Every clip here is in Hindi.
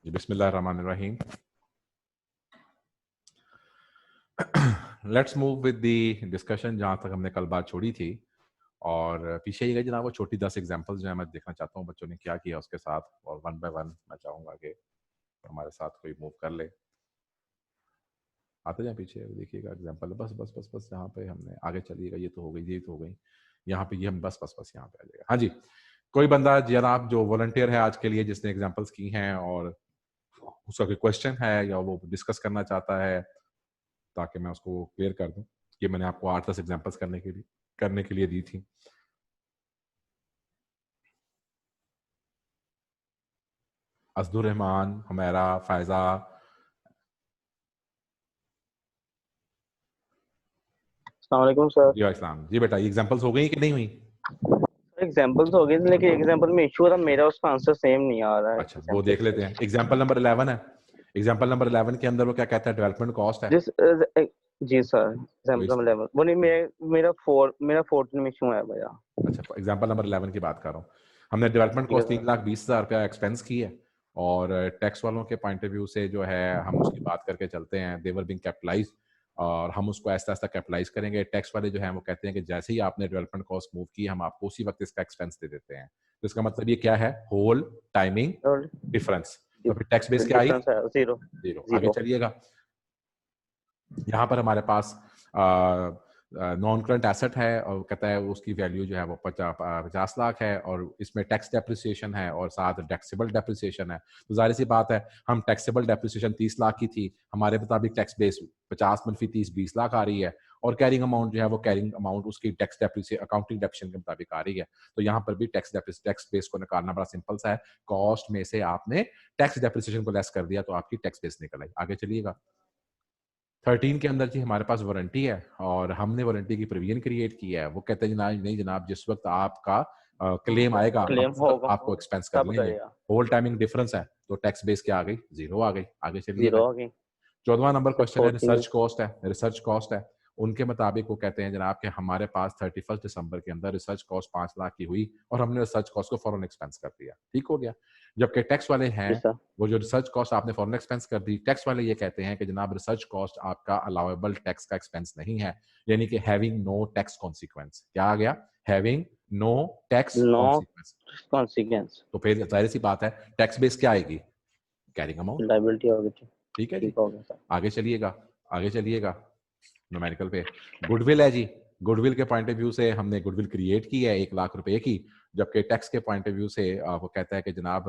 जी, बिस्मिल्लाहिर्रहमानिर्रहीम। Let's move with the discussion जहाँ तक हमने कल बात छोड़ी थी। और पीछे ये जनाब वो छोटी 10 एग्जांपल्स जो है मैं देखना चाहता हूँ बच्चों ने क्या किया उसके साथ, और वन बाय वन मैं चाहूँगा कि हमारे साथ कोई मूव कर ले। आते जाए पीछे, देखिएगा एग्जांपल, बस बस बस बस यहाँ पे हमने आगे चलिएगा। ये तो हो गई, ये तो हो गई, यहाँ पे ये हम बस बस बस यहाँ पे आ जाएगा। हाँ जी, कोई बंदा जनाब जो वॉलंटियर है आज के लिए जिसने एग्जाम्पल्स की हैं और उसका कोई क्वेश्चन है या वो डिस्कस करना चाहता है ताकि मैं उसको क्लियर कर दूं। ये मैंने आपको 8-10 एग्जांपल्स करने के लिए दी थी। असदुर रहमान, हुमैरा, फायजा। अस्सलाम वालेकुम सर। जी इस्लाम जी बेटा, ये एग्जांपल्स हो गई कि नहीं हुई? एग्जांपल्स हो गए थे, लेकिन एग्जांपल में इशू था मेरा, उसका आंसर सेम नहीं आ रहा है। अच्छा, वो देख लेते हैं। एग्जांपल नंबर 11 है। एग्जांपल नंबर 11 के अंदर वो क्या कहता है? डेवलपमेंट कॉस्ट है। जिस जी सर, तो एग्जांपल नंबर 11 वो नहीं, मेरा 14 में इशू है भैया। अच्छा, एग्जांपल नंबर 11 की बात कर रहा हूँ। हमने डेवलपमेंट ठीक है कॉस्ट सर। 3,20,000 रुपया एक्सपेंस की है, और टैक्स वालों के पॉइंट ऑफ व्यू से जो है हम उसकी बात करके चलते हैं। देवर बिंग कैपिटलाइज, और हम उसको ऐसा ऐसा कैपिटलाइज करेंगे। टैक्स वाले जो है वो कहते हैं कि जैसे ही आपने डेवलपमेंट कॉस्ट मूव की हम आपको उसी वक्त इसका एक्सपेंस दे देते हैं। तो इसका मतलब ये क्या है? होल टाइमिंग और डिफरेंस। तो फिर टैक्स बेस क्या आई? डिफरेंस है जीरो। जीरो। आगे जीरो। चलिएगा। यहाँ पर हमारे पास नॉन करंट एसेट है और कहता है उसकी वैल्यू जो है वो 50 लाख है, और इसमें टैक्स डेप्रिसिएशन है और साथ टैक्सेबल डेप्रिसिएशन है। तो जाहिर सी बात है, हम टैक्सेबल डेप्रिसिएशन 30 लाख की थी, हमारे मुताबिक टैक्स बेस 50 - 30 20 लाख आ रही है, और कैरिंग अमाउंट जो है वो कैरिंग अमाउंट उसकी टैक्स डेप्रिसिएशन अकाउंटिंग डेप्रिसिएशन के मुताबिक आ रही है। तो यहाँ पर भी टैक्स बेस को निकालना बड़ा सिंपल सा है। कॉस्ट में से आपने टैक्स डेप्रिसिएशन को लेस कर दिया तो आपकी टैक्स बेस निकल आई। आगे चलिएगा। 13 के अंदर जी हमारे पास वारंटी है, और हमने वारंटी की प्रोविजन क्रिएट की है। वो कहते हैं जनाब नहीं जनाब, जिस वक्त आपका क्लेम आएगा हम क्लेम उस वक्त होगा आपको एक्सपेंस कर तब लेंगे। करेगा। होल टाइमिंग डिफरेंस है तो टैक्स बेस क्या आ गई? जीरो आ गई। आगे चलिएगा। जीरो आ गई। 14वां नंबर सर क्वेश्चन है 14। रिसर्च कॉस्ट है। रिसर्च कॉस्ट है, उनके मुताबिक वो कहते हैं जनाब कि हमारे पास 31 दिसंबर के अंदर रिसर्च कॉस्ट 5 लाख की हुई और हमने रिसर्च कॉस्ट को फॉरन एक्सपेंस कर दिया। ठीक हो गया। जबकि टैक्स वाले हैं, जी सर। वो जो रिसर्च कॉस्ट आपने फॉरन एक्सपेंस कर दी, टैक्स वाले ये कहते हैं कि जनाब रिसर्च कॉस्ट आपका अलाउेबल टैक्स का एक्सपेंस नहीं है, यानी कि हैविंग नो टैक्स कॉन्सिक्वेंस। क्या आ गया? Having no tax no consequence. Consequence. तो फिर जाहिर सी बात है टैक्स बेस क्या आएगी? Carrying amount. लायबिलिटी हो गई। ठीक है जी। ठीक हो गया सर। आगे चलिएगा। आगे चलिएगा न्यूमेरिकल पे। गुडविल है जी। गुडविल के पॉइंट ऑफ व्यू से हमने गुडविल क्रिएट की है 1 लाख रुपए की, जबकि टैक्स के पॉइंट ऑफ व्यू से वो कहता है कि जनाब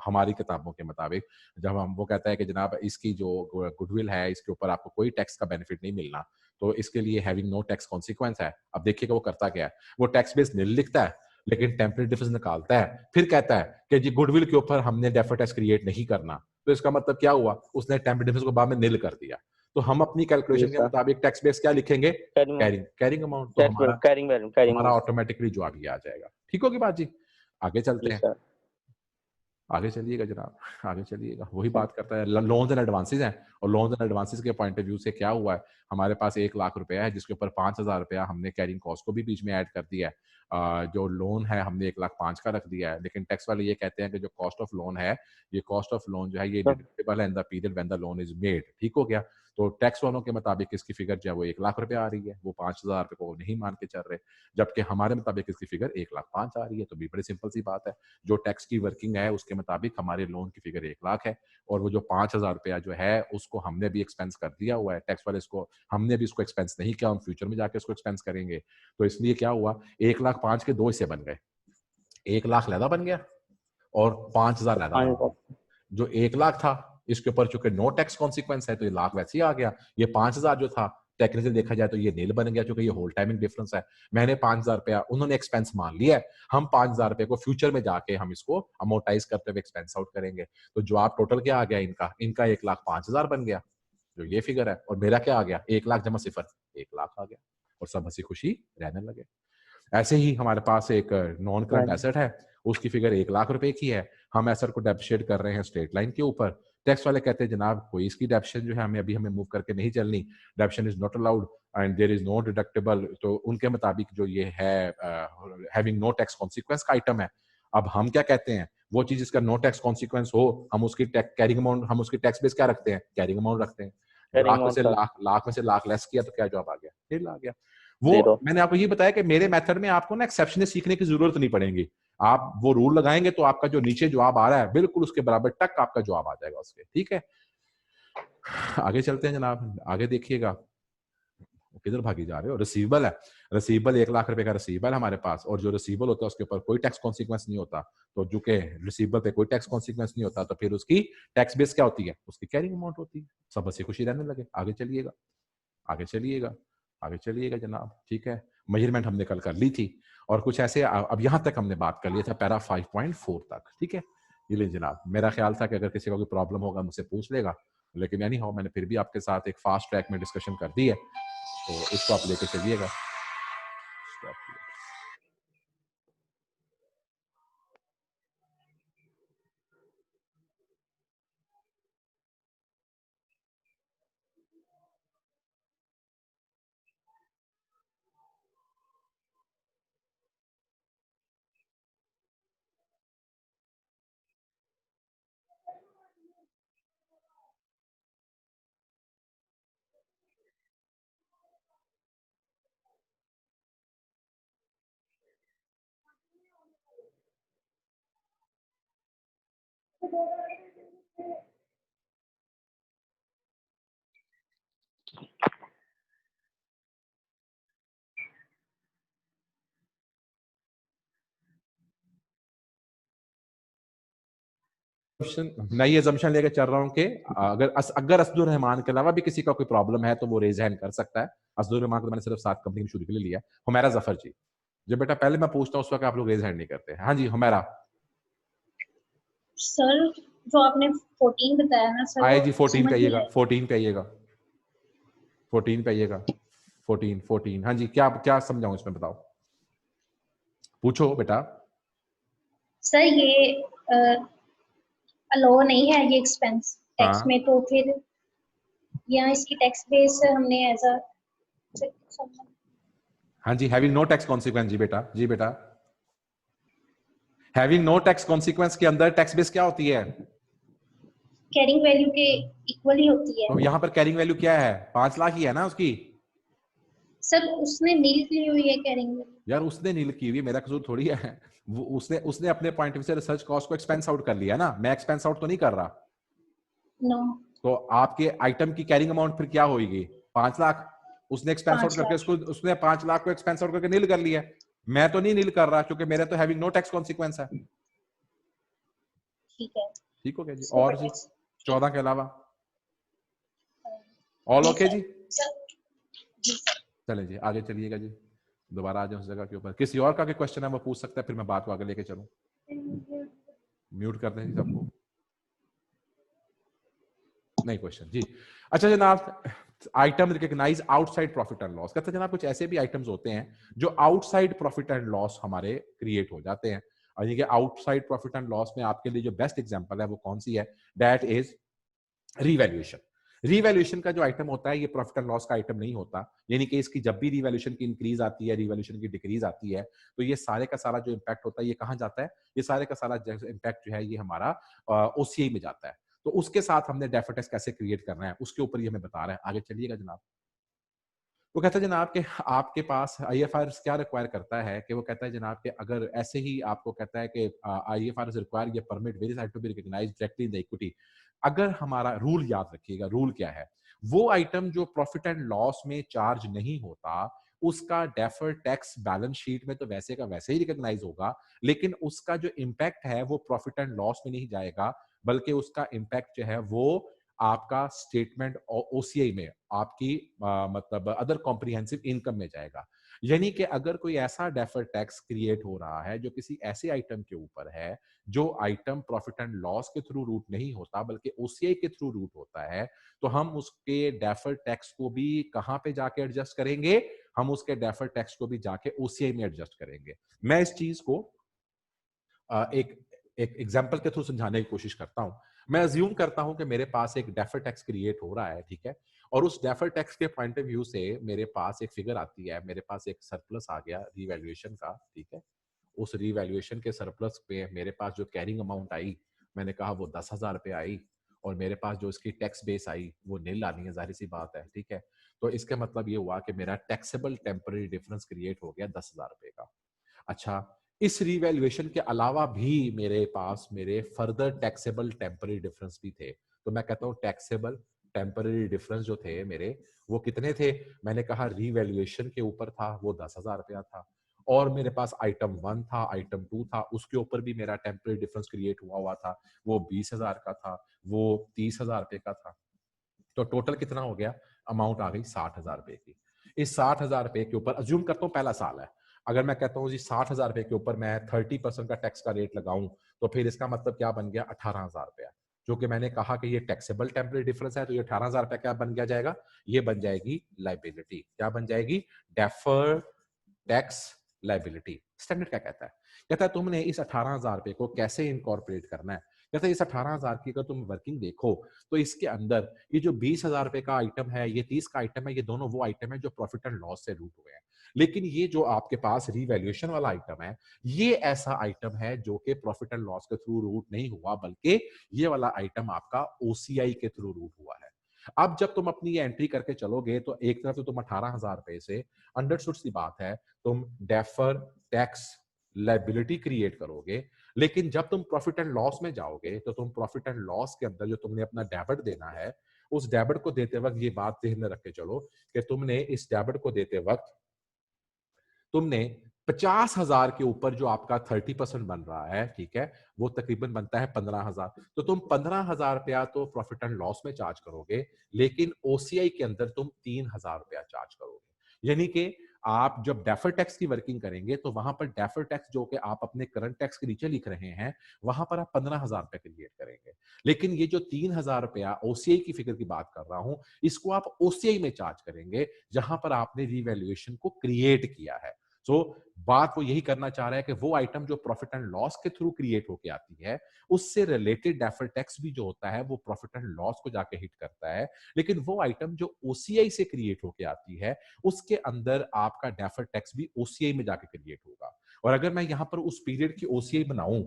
हमारी किताबों के मुताबिक जब हम वो कहता है कि जनाब इसकी जो गुडविल है इसके ऊपर आपको कोई टैक्स का बेनिफिट नहीं मिलना, तो इसके लिए हैविंग नो टैक्स कॉन्सिक्वेंस है। अब देखिएगा वो करता क्या है, वो टैक्स बेस नील लिखता है लेकिन टेम्परेरी डिफरेंस निकालता है, फिर कहता है कि जी गुडविल के ऊपर हमने डेफर्ड टैक्स क्रिएट नहीं करना। तो इसका मतलब क्या हुआ? उसने टेम्परेरी डिफरेंस को बाद में नील कर दिया। तो हम अपनी जी कैलकुलेशन के सर। मुताबिक टैक्स बेस क्या लिखेंगे? Carrying carrying amount. तो हमारा कैरिंग वैल्यू कैरिंग हमारा अमाउंट। ऑटोमेटिकली जवाब ही आ जाएगा। ठीक होगी बात जी। आगे चलते जी हैं। सर। आगे चलिएगा जनाब। आगे चलिएगा। वही सर बात करता है लोन्स एंड एडवांसेस हैं, और लोन्स एंड एडवांसेस के पॉइंट ऑफ व्यू से क्या हुआ है, हमारे पास 1 लाख रुपया है जिसके ऊपर 5,000 रुपया हमने कैरिंग कॉस्ट को भी बीच में ऐड कर दिया है। जो लोन है हमने 1,05,000 का रख दिया है, लेकिन टैक्स वाले ये कहते हैं कि जो कॉस्ट ऑफ लोन है, ये कॉस्ट ऑफ लोन जो है ये डिडक्टेबल है in the period when the loan is made. ठीक हो गया। तो टैक्स वालों के मुताबिक इसकी फिगर जो है वो 1 लाख रुपया आ रही है, वो 5,000 रुपये को नहीं मान के चल रहे, जबकि हमारे मुताबिक इसकी फिगर 1,05,000 आ रही है। तो भी बड़ी सिंपल सी बात है, जो टैक्स की वर्किंग है उसके मुताबिक हमारे लोन की फिगर 1 लाख है, और वो जो 5,000 रुपया जो है उसको हमने भी एक्सपेंस कर दिया हुआ है। टैक्स वाले इसको हमने भी इसको एक्सपेंस नहीं किया, हम फ्यूचर में जाके इसको एक्सपेंस करेंगे। तो इसलिए क्या हुआ, 1,05,000 के 2 हिस्से बन गए। 1 लाख लहदा बन गया और 5,000 लहदा बन गया। जो 1 लाख था इसके ऊपर चूंकि नो टैक्स कॉन्सिक्वेंस है तो ये लाख वैसे ही आ गया। ये 5,000 जो था टेक्निकली देखा जाए तो ये नील बन गया, क्योंकि ये होल टाइमिंग डिफरेंस है। मैंने 5,000 रुपया उन्होंने एक्सपेंस मान लिया है, हम 5,000 रुपये को फ्यूचर में जाके हम इसको अमोर्टाइज करते हुए एक्सपेंस आउट करेंगे। तो जवाब टोटल क्या आ गया इनका? इनका 1,05,000 बन गया जो ये फिगर है, और मेरा क्या आ गया? 1 लाख जमा सिफर 1 लाख आ गया, और सब हंसी खुशी रहने लगे। ऐसे ही हमारे पास एक नॉन करंट एसेट है, उसकी फिगर 1 लाख रुपए की है। हम एसेट को डेप्रिशिएट कर रहे हैं स्ट्रेट लाइन के ऊपर, टैक्स वाले कहते हैं जनाब कोई इसकी डेप्शन जो है हमें मूव करके नहीं चलनी, deduction is not allowed and there is no deductible. तो उनके मुताबिक जो ये है हैविंग नो टैक्स कॉन्सिक्वेंस का आइटम है। अब हम क्या कहते हैं, वो चीज इसका नो टैक्स कॉन्सिक्वेंस हो, हम उसकी कैरिंग अमाउंट, हम उसकी टैक्स बेस क्या रखते हैं, कैरिंग अमाउंट रखते हैं। कैरिंग अमाउंट का लाख में से लाख लेस किया तो क्या जवाब आ गया, 1.5 लाख गया। वो 0। मैंने आपको ये बताया कि मेरे मेथड में आपको ना एक्सेप्शन सीखने की जरूरत नहीं पड़ेगी। आप वो रूल लगाएंगे तो आपका जो नीचे जवाब आ रहा है बिल्कुल उसके बराबर टक आपका जवाब आ जाएगा उसके। ठीक है, आगे चलते हैं जनाब, आगे देखिएगा। किधर भागी जा रहे हो, रिसीवेबल है, रिसीवेबल 1 लाख रुपए का रिसीवेबल हमारे पास, और जो रिसीवेबल होता है उसके ऊपर कोई टैक्स कॉन्सिक्वेंस नहीं होता। तो जो के रिसीवेबल पे कोई टैक्स कॉन्सिक्वेंस नहीं होता तो फिर उसकी टैक्स बेस क्या होती है, उसकी कैरिंग अमाउंट होती है। सब हंसी खुशी रहने लगे। आगे चलिएगा, आगे चलिएगा, आगे चलिएगा जनाब। ठीक है, मेजरमेंट हमने कल कर ली थी और कुछ ऐसे अब यहां तक हमने बात कर लिया था पैरा 5.4 तक। ठीक है, ये ले जनाब, मेरा ख्याल था कि अगर किसी को कोई प्रॉब्लम होगा मुझसे पूछ लेगा, लेकिन यानी हो मैंने फिर भी आपके साथ एक फास्ट ट्रैक में डिस्कशन कर दी है, तो इसको आप लेके चलिएगा। मैं ये assumption लेके चल रहा हूँ कि अगर असदुर रहमान के अलावा भी किसी का कोई प्रॉब्लम है तो वो रेज हैंड कर सकता है। असदुर रहमान को तो मैंने सिर्फ 7 कंपनी में शुरू के लिए लिया। हुमैरा जफर जी, जब बेटा पहले मैं पूछता हूँ उस वक्त आप लोग रेज हैंड नहीं करते। हाँ जी हुमैरा। सर जो आपने 14 बताया ना सर, आए वो जी 14 पे समझ नहीं आइएगा, आया। 14 पे आइएगा, 14 पे आइएगा, 14। हाँ जी, क्या क्या समझाऊं इसमें, बताओ, पूछो बेटा। सर ये अलो नहीं है ये एक्सपेंस टैक्स हाँ में, तो फिर यहाँ इसकी टैक्स बेस हमने एज अ हाँ जी, हैविंग नो टैक्स कॉन्सिक्वेंस, जी बेटा, जी बेटा, हैविंग नो टैक्स कॉन्सिक्वेंस के अंदर टैक्स बेस क्या होती है? कैरिंग वैल्यू के इक्वल ही होती है। तो यहाँ पर कैरिंग वैल्यू क्या है, 5 लाख ही है ना उसकी। सर उसने नील की हुई है कैरिंग वैल्यू। यार उसने नील की हुई, मेरा कसूर थोड़ी है। वो उसने उसने अपने पॉइंट ऑफ व्यू से रिसर्च कॉस्ट को एक्सपेंस आउट कर लिया ना, मैं एक्सपेंस आउट तो नहीं कर रहा। नो, तो आपके आइटम की कैरिंग अमाउंट फिर क्या होगी, 5 लाख। उसने एक्सपेंस आउट 5 करके लाख उसने 5 लाख को एक्सपेंस आउट करके नील कर लिया। मैं तो नहीं नील कर रहा क्योंकि मेरे तो हैविंग नो टैक्स कॉन्सिक्वेंस है। ठीक है। ठीक हो गया जी, इसके और ऊपर जी टैक्स 14 के अलावा ऑल जी ओके सर। जी। सर जी सर। चलें जी, आगे चलिएगा जी, दोबारा आ जाए उस जगह के ऊपर। किसी और का कोई क्वेश्चन है वो पूछ सकता है, फिर मैं बात को आगे लेके चलूं। म्यूट कर दें जी सबको, नहीं क्वेश्चन जी। अच्छा जनाब, item recognize outside profit and loss, कहते हैं जनाब कुछ ऐसे भी आइटम्स होते हैं जो आउटसाइड प्रॉफिट एंड लॉस हमारे क्रिएट हो जाते हैं। और ये आउटसाइड प्रॉफिट एंड लॉस में आपके लिए जो बेस्ट एग्जांपल है वो कौन सी है, दैट इज रीवैल्यूएशन। रीवैल्यूएशन का जो आइटम होता है ये प्रॉफिट एंड लॉस का आइटम नहीं होता, यानी कि इसकी जब भी रीवैल्यूएशन की इंक्रीज आती है, रीवैल्यूएशन की डिक्रीज आती है, तो ये सारे का सारा जो इम्पैक्ट होता है ये कहां जाता है, ये सारे का सारा इम्पैक्ट जो है ये हमारा ओसीआई में जाता है। तो उसके साथ हमने डेफर टैक्स कैसे क्रिएट करना है उसके ऊपर ये हमें बता रहा है। आगे चलिएगा जनाब। वो कहता है जनाब कि आपके पास आईएफआरएस क्या रिक्वायर करता है, कि वो कहता है जनाब कि अगर ऐसे ही आपको कहता है कि आईएफआरएस रिक्वायर ये permit various item to be recognized directly in the equity. अगर हमारा रूल याद रखिएगा, रूल क्या है, वो आइटम जो प्रॉफिट एंड लॉस में चार्ज नहीं होता उसका डेफर्ड टैक्स बैलेंस शीट में तो वैसे का वैसे ही रिकॉग्नाइज होगा, लेकिन उसका जो इंपैक्ट है वो प्रॉफिट एंड लॉस में नहीं जाएगा, बल्कि उसका इंपैक्ट जो है वो आपका स्टेटमेंट ओसीआई में आपकी मतलब अदर कॉम्प्रिहेंसिव इनकम में जाएगा। यानी कि अगर कोई ऐसा डेफर्ड टैक्स क्रिएट हो रहा है जो किसी ऐसे आइटम के ऊपर है जो आइटम प्रॉफिट एंड लॉस के थ्रू रूट नहीं होता बल्कि ओसीआई के थ्रू रूट होता है, तो हम उसके डेफर्ड टैक्स को भी कहां पे जाके एडजस्ट करेंगे, हम उसके डेफर्ड टैक्स को भी जाके ओसीआई में एडजस्ट करेंगे। मैं इस चीज को एक एक एग्जांपल के थ्रू समझाने की कोशिश करता हूं। मैं अज्यूम करता हूं कि मेरे पास एक डेफर टैक्स क्रिएट हो रहा है, ठीक है, और उस डेफर टैक्स के पॉइंट ऑफ व्यू से मेरे पास एक फिगर आती है, मेरे पास एक सरप्लस आ गया रीवैल्यूएशन का, ठीक है। उस रीवैल्यूएशन के सरप्लस पे मेरे पास जो कैरिंग अमाउंट आई, मैंने कहा वो 10,000 रुपये आई, और मेरे पास जो इसकी टैक्स बेस आई वो नील आनी है, जाहिर सी बात है, ठीक है। तो इसका मतलब ये हुआ कि मेरा टैक्सेबल टेम्पररी डिफरेंस क्रिएट हो गया 10,000 रुपये का। अच्छा, इस रीवैल्यूएशन के अलावा भी मेरे पास मेरे फर्दर टैक्सेबल टेम्पररी डिफरेंस भी थे। तो मैं कहता हूँ टैक्सेबल टेम्पररी डिफरेंस जो थे मेरे, वो कितने थे? मैंने कहा रीवैल्यूएशन के ऊपर था वो 10,000 रुपया था, और मेरे पास आइटम 1 था, आइटम 2 था, उसके ऊपर भी मेरा टेम्पररी डिफरेंस क्रिएट हुआ हुआ था, वो 20,000 का था, वो 30,000 रुपए का था। तो टोटल कितना हो गया? अमाउंट आ गई 60,000 रुपए की। इस 60,000 रुपए के ऊपर अज्यूम करता हूँ पहला साल है। अगर मैं कहता हूँ जी 60,000 रुपए के ऊपर मैं 30% का टैक्स का रेट लगाऊं, तो फिर इसका मतलब क्या बन गया? 18,000 रुपया। जो कि मैंने कहा कि ये टैक्सेबल टेम्परेरी डिफरेंस है, तो ये 18,000 रुपया क्या बन गया जाएगा? ये बन जाएगी लायबिलिटी। क्या बन जाएगी? Deferred tax liability. स्टैंडर्ड क्या कहता है? कहता है तुमने इस 18,000 रुपए को कैसे इनकॉर्पोरेट करना है? कहता है इस 18,000 की अगर तुम वर्किंग देखो, तो इसके अंदर ये जो 20,000 रुपए का आइटम है, ये 30 का आइटम है, ये दोनों वो आइटम है जो प्रॉफिट एंड लॉस से रूट हुए हैं। लेकिन ये जो आपके पास रीवैल्यूएशन वाला आइटम है, ये ऐसा आइटम है जो कि प्रॉफिट एंड लॉस के थ्रू रूट नहीं हुआ, बल्कि ये वाला आइटम आपका ओसीआई के थ्रू रूट हुआ है। अब जब तुम अपनी ये एंट्री करके चलोगे, तो एक तरफ तो तुम 18,000 रुपए से अंडरस्टूड सी बात है, तुम डेफर टैक्स लायबिलिटी क्रिएट करोगे, लेकिन जब तुम प्रॉफिट एंड लॉस में जाओगे, तो तुम प्रॉफिट एंड लॉस के अंदर जो तुमने अपना डेबिट देना है, उस डेबिट को देते वक्त ये बात ध्यान में रख के चलो कि तुमने इस डेबिट को देते वक्त तुमने 50,000 के ऊपर जो आपका 30% बन रहा है, ठीक है, वो तकरीबन बनता है 15,000। तो तुम 15,000 रुपया तो प्रॉफिट एंड लॉस में चार्ज करोगे, लेकिन ओसीआई के अंदर तुम 3,000 रुपया चार्ज करोगे। यानी कि आप जब डेफर टैक्स की वर्किंग करेंगे, तो वहां पर डेफर टैक्स जो कि आप अपने करंट टैक्स के नीचे लिख रहे हैं, वहां पर आप 15,000 रुपया क्रिएट करेंगे। लेकिन ये जो 3,000 रुपया ओसीआई की फिगर की बात कर रहा हूं, इसको आप ओसीआई में चार्ज करेंगे, जहां पर आपने रीवैल्यूएशन को क्रिएट किया है। सो बात वो यही करना चाह रहा है कि वो आइटम जो प्रॉफिट एंड लॉस के थ्रू क्रिएट होके आती है, उससे रिलेटेड डेफर टैक्स भी जो होता है वो प्रॉफिट एंड लॉस को जाके हिट करता है। लेकिन वो आइटम जो ओसीआई से क्रिएट होके आती है, उसके अंदर आपका डेफर टैक्स भी ओसीआई में जाके क्रिएट होगा। और अगर मैं यहां पर उस पीरियड की ओसीआई बनाऊं,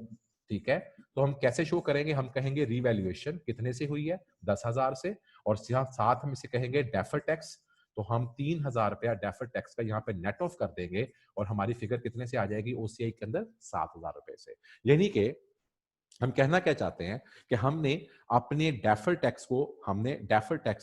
ठीक है, तो हम कैसे शो करेंगे? हम कहेंगे रीवैल्यूएशन कितने से हुई है? 10,000 से, और साथ हम इसे कहेंगे डेफर टैक्स। तो हम 3,000 रुपया डेफर टैक्स का यहाँ पे नेट ऑफ कर देंगे, और हमारी फिगर कितने से आ जाएगी ओसीआई के अंदर? 7,000 रुपए से। यानी कि हम कहना क्या चाहते हैं कि हमने डेफर टैक्स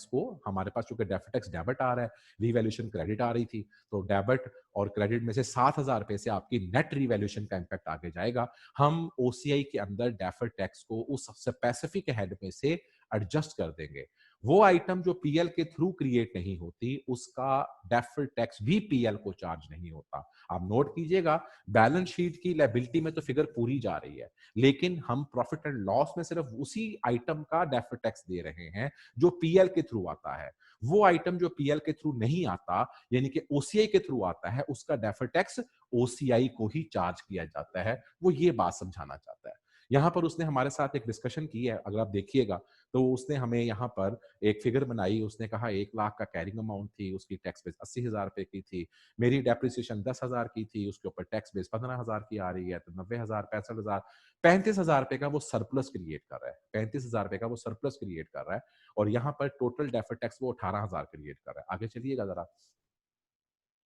को हमारे पास चूंकि डेफर टैक्स डेबिट आ रहा है, रीवैल्यूएशन क्रेडिट आ रही थी, तो डेबिट और क्रेडिट में से 7,000 रुपए से आपकी नेट रीवैल्यूएशन का इंपैक्ट आगे जाएगा। हम ओसीआई के अंदर डेफर टैक्स को उस स्पेसिफिक हेड में से एडजस्ट कर देंगे। वो आइटम जो पीएल के थ्रू क्रिएट नहीं होती, उसका डेफर टैक्स भी पीएल को चार्ज नहीं होता। आप नोट कीजिएगा, बैलेंस शीट की लायबिलिटी में तो फिगर पूरी जा रही है, लेकिन हम प्रॉफिट एंड लॉस में सिर्फ उसी आइटम का डेफर टैक्स दे रहे हैं जो पीएल के थ्रू आता है। वो आइटम जो पीएल के थ्रू नहीं आता, यानी कि ओसीआई के थ्रू आता है, उसका डेफर टैक्स ओसीआई को ही चार्ज किया जाता है। वो ये बात समझाना चाहता है। यहां पर उसने हमारे साथ एक डिस्कशन की है, अगर आप देखिएगा तो उसने हमें यहाँ पर एक फिगर बनाई। उसने कहा 1 लाख का कैरिंग अमाउंट थी, उसकी टैक्स बेस 80,000 रुपए की थी, मेरी डेप्रिसिएशन 10,000 की थी, उसके ऊपर टैक्स बेस 15,000 की आ रही है, तो 90,000, 65,000, 35,000 रुपए का वो सरप्लस क्रिएट कर रहा है। 35,000 रुपए का वो सरप्लस क्रिएट कर रहा है, और यहाँ पर टोटल डेफर टैक्स वो 18,000 क्रिएट कर रहा है। आगे चलिएगा जरा।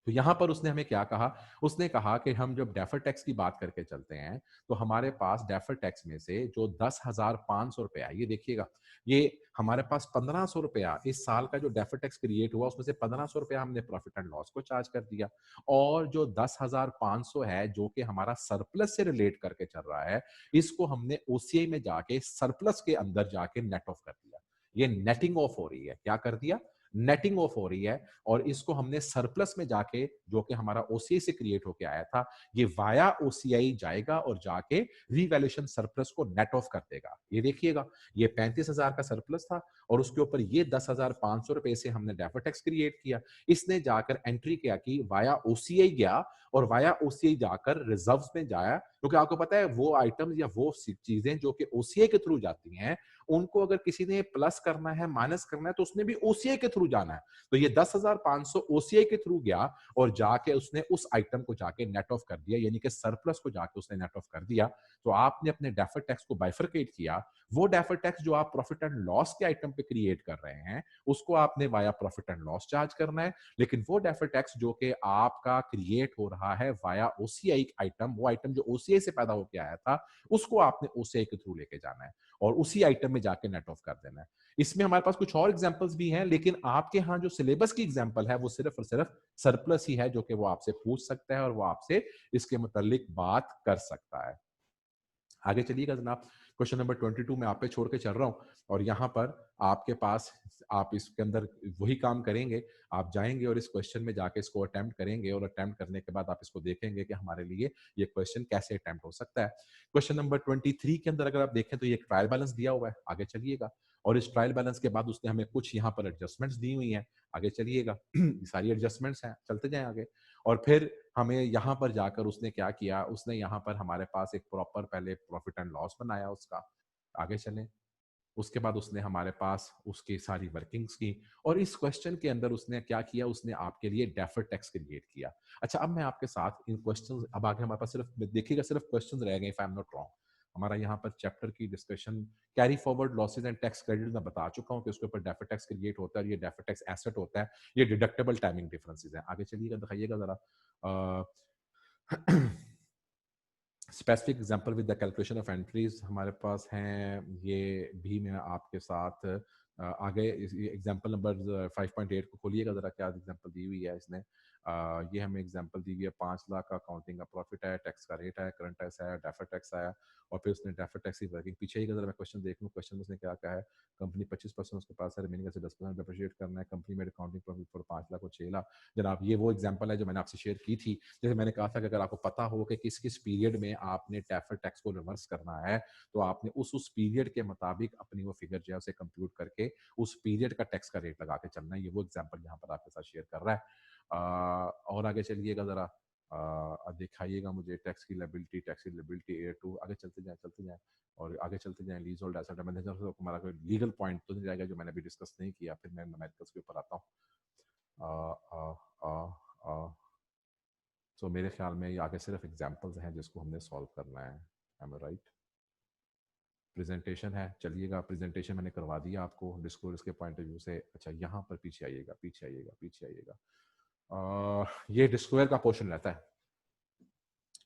तो यहां पर उसने हमें क्या कहा? उसने कहा कि हम जब डेफर टैक्स की बात करके चलते हैं, तो हमारे पास डेफर टैक्स में से जो 10,500 रुपया, ये देखिएगा, ये हमारे पास 1,500 रुपया इस साल का जो डेफर टैक्स क्रिएट हुआ, उसमें से 1,500 रुपया हमने प्रॉफिट एंड लॉस को चार्ज कर दिया, और जो 10,500 है जो कि हमारा सरप्लस से रिलेट करके चल रहा है, इसको हमने ओसीआई में जाके सरप्लस के अंदर जाके नेट ऑफ कर दिया। ये नेटिंग ऑफ हो रही है। क्या कर दिया? नेटिंग ऑफ हो रही है, और इसको हमने सरप्लस में जाके, जो कि हमारा ओसीआई से क्रिएट होके आया था, ये वाया ओसीआई जाएगा और जाके रीवैल्यूएशन सरप्लस को नेट ऑफ कर देगा। ये देखिएगा, ये 35,000 का सरप्लस था, और उसके ऊपर ये 10,500 रुपए से हमने डेफर टैक्स क्रिएट किया। इसने जाकर एंट्री किया कि वाया ओसीआई गया, और वाया ओसीआई जाकर रिजर्व्स में जाया, क्योंकि आपको पता है वो आइटम या वो चीजें जो कि ओसीआई के थ्रू जाती हैं, उनको अगर किसी ने प्लस करना है, माइनस करना है, तो उसने भी ओसीआई के थ्रू जाना है। तो ये 10,500 ओसीआई के थ्रू गया और जाके उसने उस आइटम को जाके नेट ऑफ कर दिया, यानी कि सरप्लस को जाके उसने नेट ऑफ कर दिया। तो आपने अपने डेफर्ड टैक्स को बाइफरकेट किया। वो डेफर्ड टैक्स जो आप प्रॉफिट एंड लॉस के आइटम पे क्रिएट कर रहे हैं, उसको आपने via profit and loss charge करना है। लेकिन वो डेफर्ड टैक्स जो कि आपका क्रिएट हो रहा है वाया ओसीआई आइटम, वो आइटम जो ओसीआई से पैदा होकर आया था, उसको आपने ओसीआई के थ्रू लेके जाना है और उसी आइटम में जाके नेट ऑफ कर देना है। इसमें हमारे पास कुछ और एग्जांपल्स भी हैं, लेकिन आपके यहाँ जो सिलेबस की एग्जांपल है वो सिर्फ और सिर्फ सरप्लस ही है, जो कि वो आपसे पूछ सकता है और वो आपसे इसके मुतालिक बात कर सकता है। आगे चलिएगा जनाब। क्वेश्चन नंबर 22 में आप पे छोड़ के चल रहा हूं और यहाँ पर आपके पास, आप इसके अंदर वही काम करेंगे, आप जाएंगे और इस क्वेश्चन में जाके इसको अटेम्प्ट करेंगे और अटेम्प्ट करने के बाद आप इसको देखेंगे कि हमारे लिए ये क्वेश्चन कैसे अटेम्प्ट हो सकता है। क्वेश्चन नंबर 23 के अंदर अगर आप देखें तो ये एक ट्रायल बैलेंस दिया हुआ है, आगे चलिएगा। और इस ट्रायल बैलेंस के बाद उसने हमें कुछ यहाँ पर एडजस्टमेंट्स दी हुई हैं, आगे चलिएगा। सारी एडजस्टमेंट्स हैं, चलते जाएं आगे। और फिर हमें यहाँ पर जाकर उसने क्या किया, उसने यहाँ पर हमारे पास एक प्रॉपर पहले प्रॉफिट एंड लॉस बनाया उसका, आगे चलें। उसके बाद उसने हमारे पास उसकी सारी वर्किंग्स की और इस क्वेश्चन के अंदर उसने क्या किया, उसने आपके लिए डेफर्ड टैक्स क्रिएट किया। अच्छा, अब मैं आपके साथ इन क्वेश्चंस, अब आगे हमारे पास सिर्फ देखिएगा सिर्फ क्वेश्चंस रह गए, if I am not wrong. हमारा यहाँ पर चैप्टर की discussion carry forward losses and tax credit मैं बता चुका हूँ कि उसके ऊपर डेफर्ड टैक्स क्रिएट होता है और ये डेफर्ड टैक्स एसेट होता है, ये डिडक्टेबल टाइमिंग डिफरेंसेस हैं। आगे चलिएगा, दिखाइएगा जरा specific example with the calculation of entries हमारे पास हैं, ये भी मैं आपके साथ आगे एग्जांपल नंबर 5.8 को खोलिएगा जरा, क्या एग्जांपल दी हुई है इसने। ये हमें एग्जांपल दी हुई है 5 लाख का अकाउंटिंग का प्रॉफिट है, टैक्स का रेट है, करंट टैक्स है, डेफर्ड टैक्स आया और फिर उसने डेफर्ड टैक्स की वर्किंग, पीछे ही जरा मैं क्वेश्चन देख लूँ, क्वेश्चन में उसने क्या कहा है। कंपनी 25% उसके पास है, रिमेनिंग से 10% डिप्रिशिएट करना है, कंपनी में अकाउंटिंग प्रॉफिट फॉर 5 लाख और 6 लाख। जनाब ये वो एग्जांपल है जो मैंने आपसे शेयर की थी, जैसे मैंने कहा था कि अगर आपको पता हो कि किस किस पीरियड में आपने डेफर्ड टैक्स को रिवर्स करना है, तो आपने उस पीरियड के मुताबिक अपनी वो फिगर जो है उसे कंप्यूट करके उस पीरियड का टैक्स का रेट लगा के चलना है। ये वो एग्जांपल यहाँ पर आपके साथ शेयर कर रहा है। और आगे चलिएगा जरा, दिखाइएगा मुझे टैक्स की लायबिलिटी A2, आगे चलते जाएं और आगे चलते जाएं। लीज होल्ड एसेट मैनेजर से हमारा कोई लीगल पॉइंट तो नहीं जाएगा जो मैंने अभी डिस्कस नहीं किया, फिर मैं न्यूमेरिकल्स के ऊपर आता हूँ। तो मेरे ख्याल में ये आगे सिर्फ एग्जांपल्स हैं जिसको हमने सॉल्व करना है, एम आई राइट। प्रेजेंटेशन है, चलिएगा प्रेजेंटेशन मैंने करवा दिया आपको डिस्क्लोजर के पॉइंट ऑफ व्यू से। अच्छा, यहाँ पर पीछे आइएगा। ये डिस्क्लोजर का पोर्शन रहता है।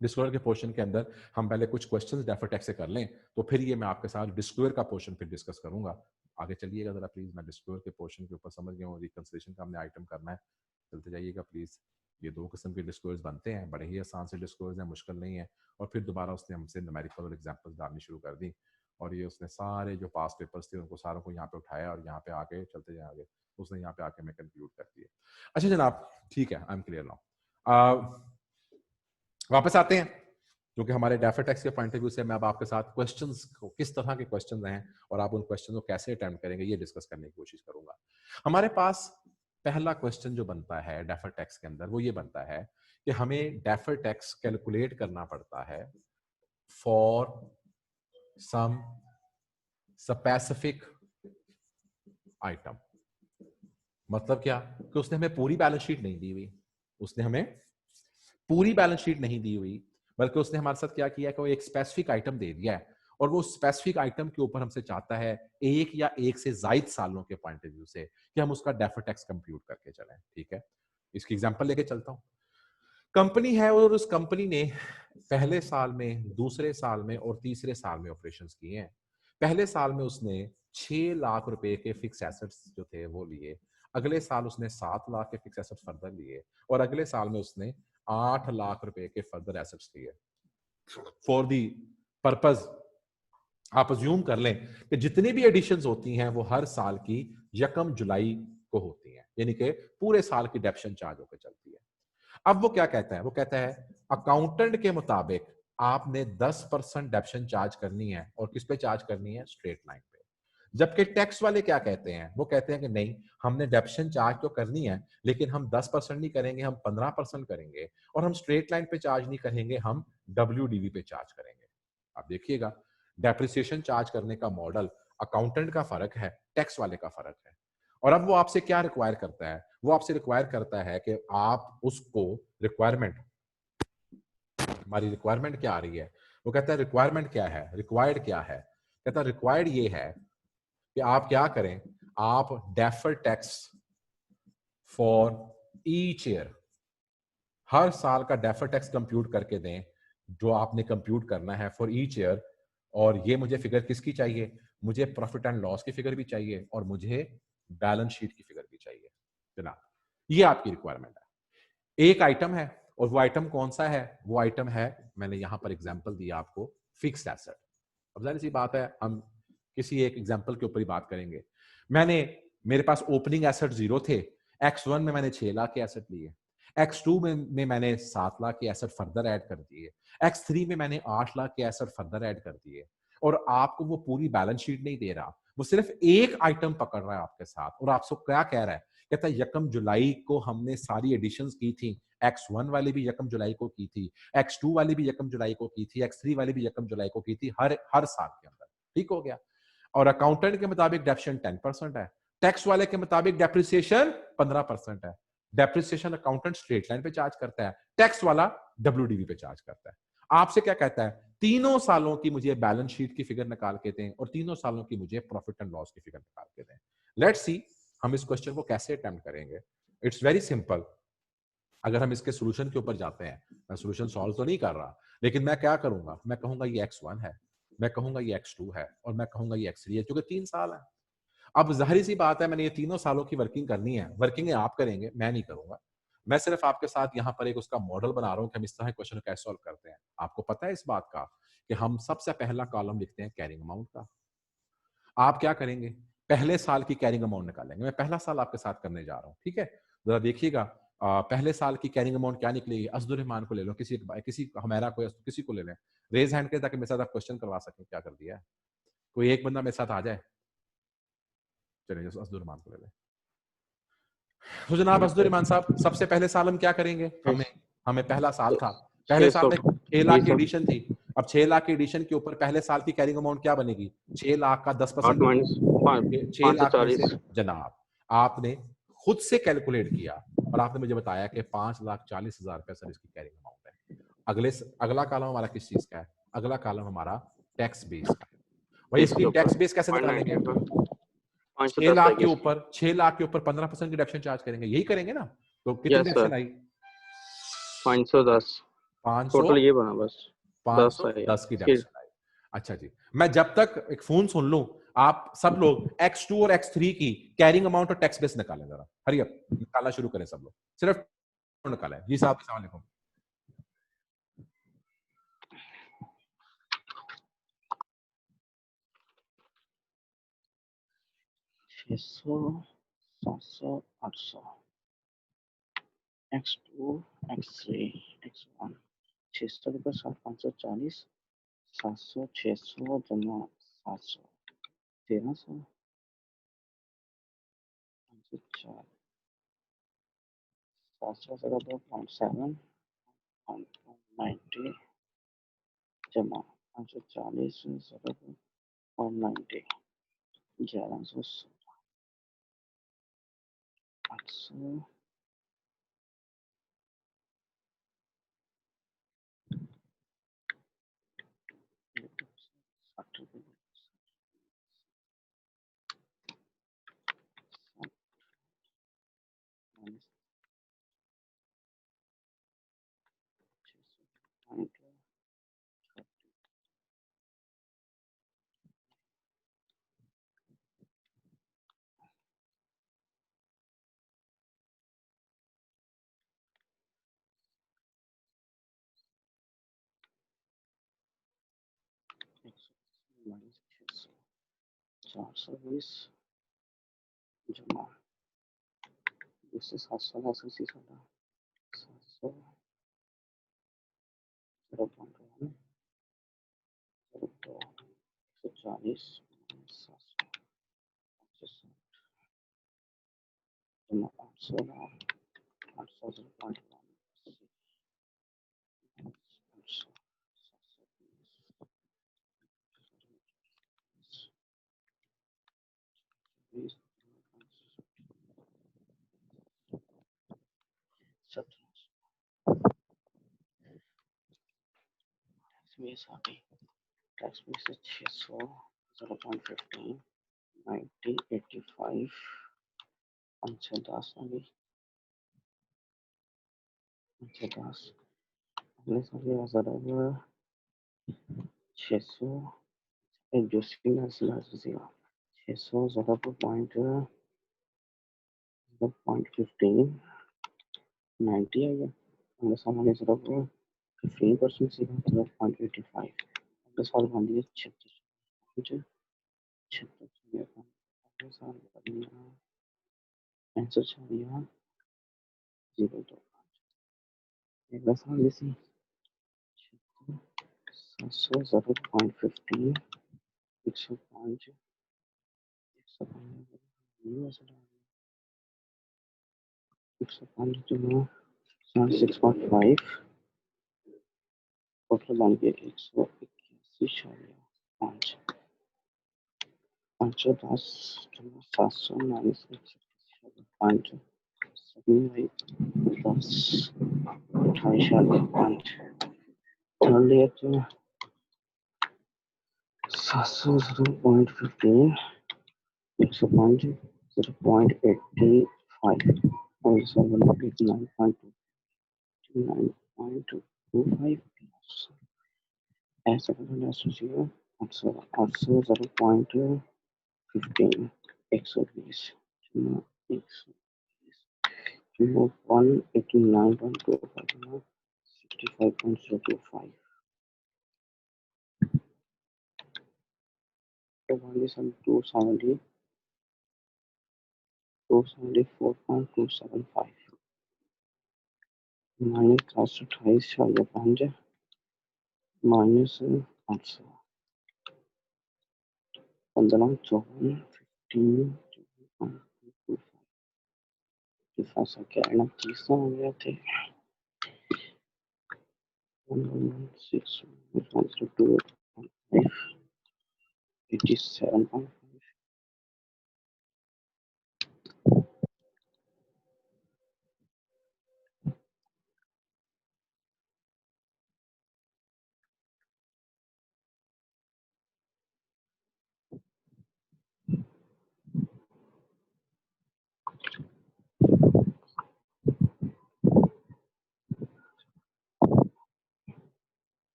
डिस्क्लोजर के पोर्शन के अंदर हम पहले कुछ क्वेश्चंस डेफर्ड टैक्स से कर लें, तो फिर ये मैं आपके साथ डिस्क्लोजर का पोर्शन फिर डिस्कस करूंगा। आगे चलिएगा जरा प्लीज, मैं डिस्क्लोजर के पोर्शन के ऊपर समझ गया हूँ, रिकंसिलिएशन का हमने आइटम करना है, चलते जाइएगा प्लीज। ये 2 किस्म के डिस्क्लोजर्स बनते हैं, बड़े ही आसान से डिस्क्लोजर्स हैं, मुश्किल नहीं है। और फिर दोबारा उसने हमसे न्यूमेरिकल और एग्जांपल्स डालनी शुरू कर दी और ये उसने सारे जो पास पेपर्स थे उनको सारों को यहाँ पे उठाया और यहाँ पे आके चलते जाए आगे, उसने यहाँ पे आके मैं कंक्लूड कर दिया। अच्छा जनाब, ठीक है, आई एम क्लियर नाउ। वापस आते हैं, क्योंकि हमारे डेफर्ड टैक्स के पॉइंट ऑफ व्यू से मैं अब आपके साथ क्वेश्चंस को, किस तरह के क्वेश्चंस हैं और आप उन क्वेश्चन को कैसे अटेम्प्ट करेंगे, ये डिस्कस करने की कोशिश करूंगा। हमारे पास पहला क्वेश्चन जो बनता है डेफर्ड टैक्स के अंदर, वो ये बनता है कि हमें डेफर्ड टैक्स कैलकुलेट करना पड़ता है फॉर सम स्पेसिफिक आइटम। मतलब क्या कि उसने हमें पूरी बैलेंस शीट नहीं दी हुई, उसने हमें पूरी बैलेंस शीट नहीं दी हुई, बल्कि उसने हमारे साथ क्या किया कि वो एक स्पेसिफिक आइटम दे दिया है और वो स्पेसिफिक आइटम के ऊपर हमसे चाहता है एक या एक से ज्यादा सालों के पॉइंट ऑफ व्यू से कि हम उसका डेफर्ड टैक्स कंप्यूट करके चलें। ठीक है, इसकी एग्जांपल लेके चलता हूं। कंपनी है और उस कंपनी ने पहले साल में, दूसरे साल में और तीसरे साल में ऑपरेशंस किए हैं। पहले साल में उसने 6 लाख रुपए के फिक्स एसेट्स जो थे वो लिए, अगले साल उसने 7 लाख के फिक्स एसेट्स फर्दर लिए और अगले साल में उसने 8 लाख रुपए के फर्दर एसेट्स लिए। फॉर दी पर्पज, आप अज्यूम कर लें कि जितनी भी एडिशंस होती हैं वो हर साल की 1 जुलाई को होती हैं, यानी कि पूरे साल की डेप्शन चार्ज होकर चलती है। अब वो क्या कहता है, वो कहता है अकाउंटेंट के मुताबिक आपने 10% डेप्शन चार्ज करनी है और किस पे चार्ज करनी है, स्ट्रेट लाइन पे। जबकि टैक्स वाले क्या कहते हैं, वो कहते हैं कि नहीं, हमने डेप्शन चार्ज तो करनी है लेकिन हम 10% नहीं करेंगे, हम 15% करेंगे और हम स्ट्रेट लाइन पे चार्ज नहीं करेंगे, हम WDV पे चार्ज करेंगे। अब देखिएगा, डेप्रिसिएशन चार्ज करने का मॉडल अकाउंटेंट का फर्क है, टैक्स वाले का फर्क है। और अब वो आपसे क्या रिक्वायर करता है? वो आपसे रिक्वायर करता है कि आप उसको रिक्वायरमेंट, हमारी रिक्वायरमेंट क्या आ रही है? वो कहता है रिक्वायरमेंट क्या है, रिक्वायर्ड क्या है? कहता है रिक्वायर्ड ये है कि आप क्या करें, आप defer tax for each year, हर साल का डेफर टैक्स कंप्यूट करके दें जो आपने कंप्यूट करना है फॉर ईच ईयर। और ये मुझे फिगर किसकी चाहिए? मुझे प्रॉफिट एंड लॉस की फिगर भी चाहिए और मुझे बैलेंस शीट की फिगर भी चाहिए जनाब। ये आपकी रिक्वायरमेंट है। एक आइटम है, और वो आइटम कौन सा है? वो आइटम है, मैंने यहां पर एग्जांपल दिया आपको, फिक्स्ड एसेट। अब जाहिर सी बात है हम किसी एक एग्जांपल के ऊपर ही बात करेंगे। मेरे पास ओपनिंग एसेट 0 थे, X1 में मैंने 6 लाख के एसेट लिए, X2 में मैंने 7 लाख के एसेट फर्दर ऐड कर दिए, X3 में मैंने 8 लाख के एसेट फर्दर ऐड कर दिए। और आपको वो पूरी बैलेंस शीट नहीं दे रहा, वो सिर्फ एक आइटम पकड़ रहा है आपके साथ और आपसे क्या कह रहा है? कहता है 1 जुलाई को हमने सारी एडिशंस की थी, X1 वाली भी 1 जुलाई को की थी, X2 वाली भी 1 जुलाई को की थी, X3 वाली भी 1 जुलाई को की थी, हर हर साल के अंदर। ठीक हो गया? और अकाउंटेंट के मुताबिक डेप्रिसिएशन 10% है, टैक्स वाले के मुताबिक डेप्रिसिएशन 15% है। डेप्रिसिएशन अकाउंटेंट स्ट्रेट लाइन पे चार्ज करता है, टैक्स वाला WDV पे चार्ज करता है। आपसे क्या कहता है? तीनों सालों की मुझे बैलेंस शीट की फिगर निकाल के दें और तीनों सालों की मुझे प्रॉफिट एंड लॉस की फिगर निकाल के दें। लेट्स सी हम इस क्वेश्चन को कैसे अटेम्प्ट करेंगे। It's very simple. अगर हम इसके सोल्यूशन के ऊपर जाते हैं, मैं सोल्यूशन सॉल्व तो नहीं कर रहा, लेकिन मैं क्या करूंगा? मैं कहूंगा ये X1 है, मैं कहूंगा ये X2 है और मैं कहूंगा ये X3 है, क्योंकि 3 साल है। अब जाहिर सी बात है मैंने ये तीनों सालों की वर्किंग करनी है, वर्किंग आप करेंगे, मैं नहीं करूंगा। मैं सिर्फ आपके साथ यहाँ पर एक उसका मॉडल बना रहा हूँ कि हम इस तरह क्वेश्चन को कैसे सॉल्व करते हैं। आपको पता है इस बात का कि हम सबसे पहला कॉलम लिखते हैं कैरिंग अमाउंट का। आप क्या करेंगे? पहले साल की कैरिंग अमाउंट निकालेंगे। मैं पहला साल आपके साथ करने जा रहा हूँ, ठीक है? जरा देखिएगा, पहले साल की कैरिंग अमाउंट क्या निकलेगी? असदुर रहमान को ले लो, किसी हमारा कोई किसी को ले लें। रेज हैंड करें ताकि मेरे साथ आप क्वेश्चन करवा सकें। क्या कर दिया है? कोई एक बंदा मेरे साथ आ जाए। चलिए असदुर रहमान को ले लें। तो जनाब असदुर रहमान साहब, सबसे पहले साल हम क्या करेंगे? हमें पहला साल था, पहले छह साल सौ में 6 जी लाख की सर। एडिशन थी। अब 6 लाख की एडिशन के ऊपर पहले साल की कैरिंग अमाउंट क्या बनेगी? 6 लाख का 10% आठ होगा। माइनस 6 पाँच सौ लाख में से चालीस जनाब आपने खुद से कैलकुलेट किया और आपने मुझे बताया कि 5,40,000 रुपए सर इसकी कैरिंग अमाउंट है। अगला कॉलम हमारा किस चीज का है? अगला कॉलम हमारा टैक्स बेस का है। भाई इसकी इसके ऊपर टैक्स बेस कैसे पॉइंट निकालेंगे? 510 6 लाख के आएगी इसकी। ऊपर 6 लाख के ऊपर 15% डिडक्शन चार्ज करेंगे, यही करेंगे ना? तो कितनी यस सर, डिडक्शन आई? 510 500 टोटल ये बना बस। 10 है 510 की इसकी। डिडक्शन आई। अच्छा जी, मैं जब तक एक फोन सुन लूं, आप सब लोग X2 और X3 की कैरिंग अमाउंट और टैक्स बेस निकालें जरा। हरी अप, निकालना शुरू करें सब लोग, सिर्फ निकालें। जी साहब, अस्सलाम वालेकुम। 600, 700, 800, X2, X3, X1, 600 रुपये 540, 700, 600 जमा 700, 1300, 504, 700 से 0.7, 90 जमा 540 से 0.90, 1100, 800, माइनस 600, 420 जमा इससे 700 का 700, 0.1, 140, 700, जमा 800, 800, 0.1, 800, बेस आ गई, टैक्स बेस है 600, 0.15, 90, 85, 510 आ गई, 510, अगले साल ये ज़रा 600, एडजस्टिंग एज 600 0.15, 90 आ गया, अगले साल हमने ज़रा 15% सीखा, 0.85, अगले साल बन दिया 36, 36 अगले साल बन गया 65 आ गया 0.5, अगला साल इसी 700 0.15, 105, 105 जो 6.5, टोटल बन गया 181.5, 510 700 माइनस 5, 10, 28.5, थर्ड ईयर जो 700 0.15, 105, 0.85, और 9.25 ऐसा करना सोचिए 800 0.15, 120, 189.25, 65.025, तो 270, 274.275, माइनस 428 5, माइनस 800, 15, 54, 15, क्या है ना 30 हो गया थे 116, 87.5,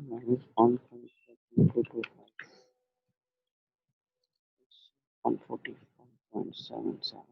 minus 1.225, 145.77,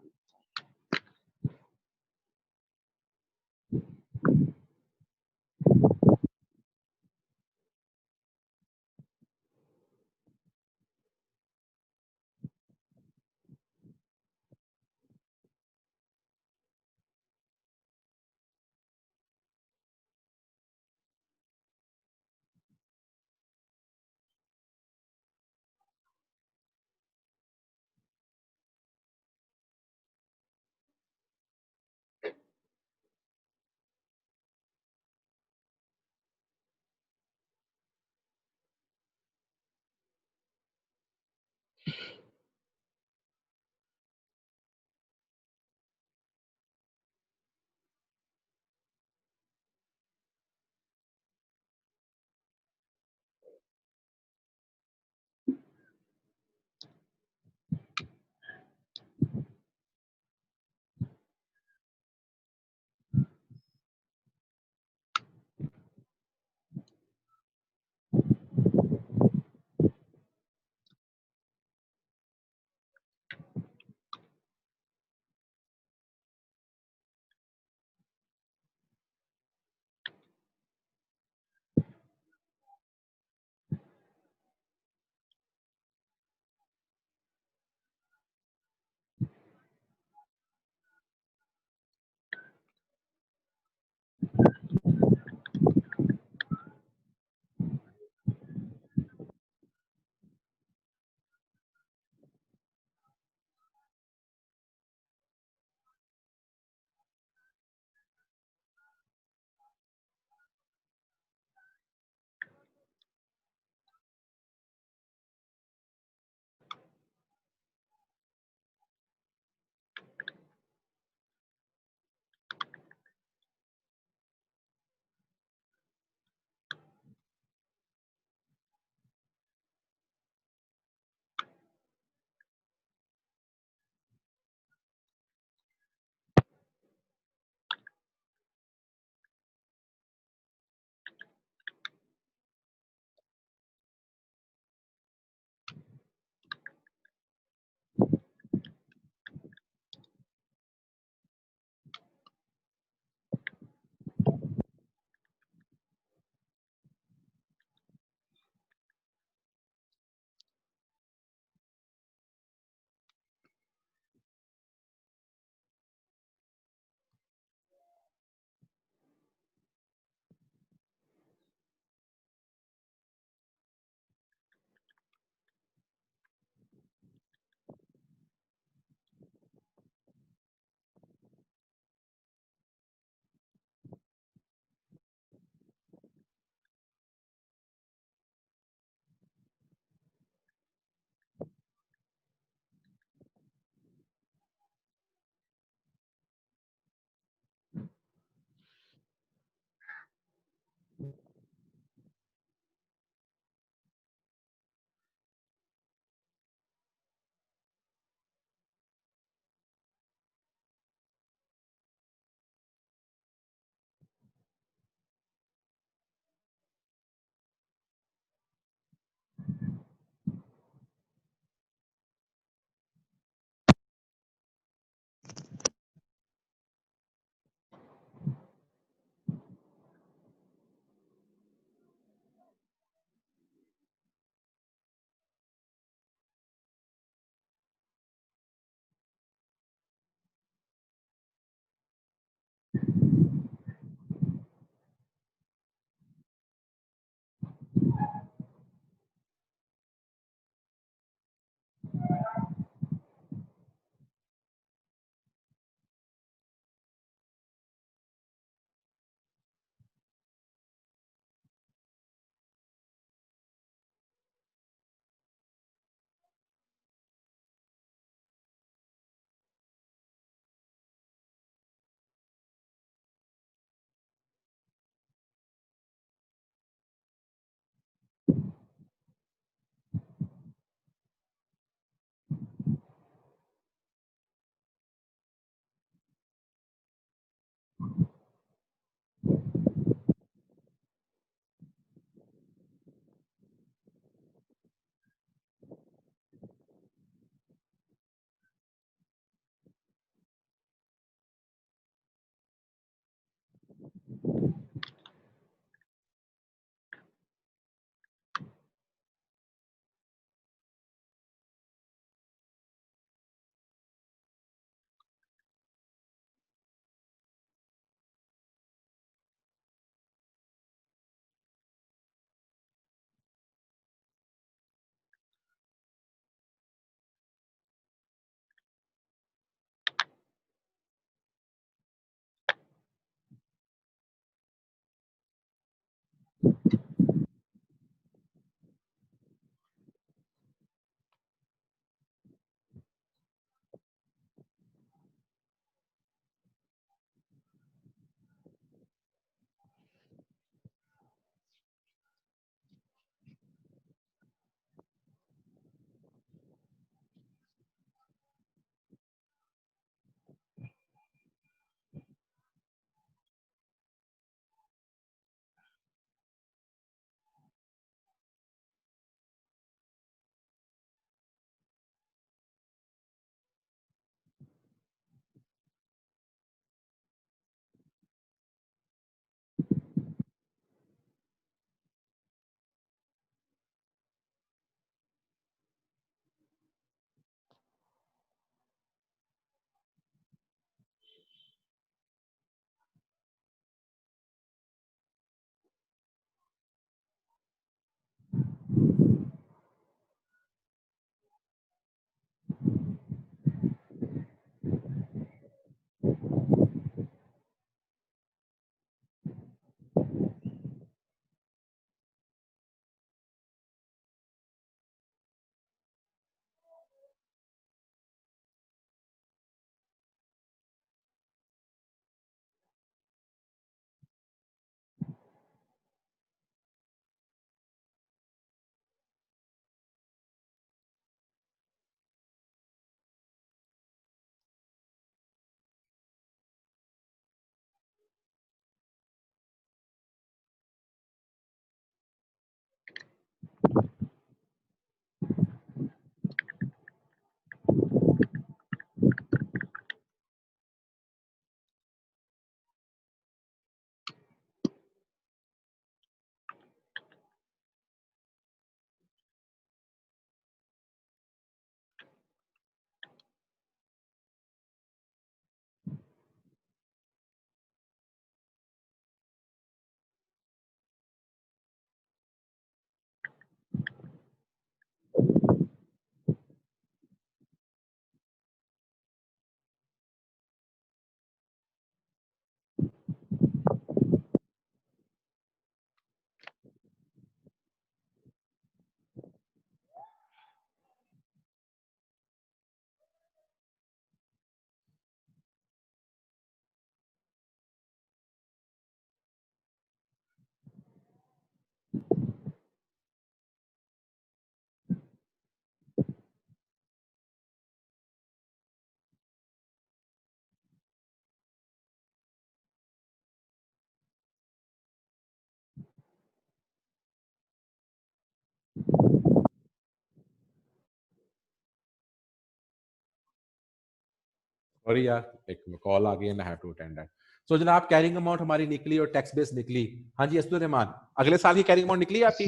सॉरी यार, एक कॉल आ गई and I have to attend that. So जनाब, कैरिंग अमाउंट हमारी निकली और टैक्स बेस निकली। हाँ जी असदुर रहमान, अगले साल की कैरिंग अमाउंट निकली आपकी?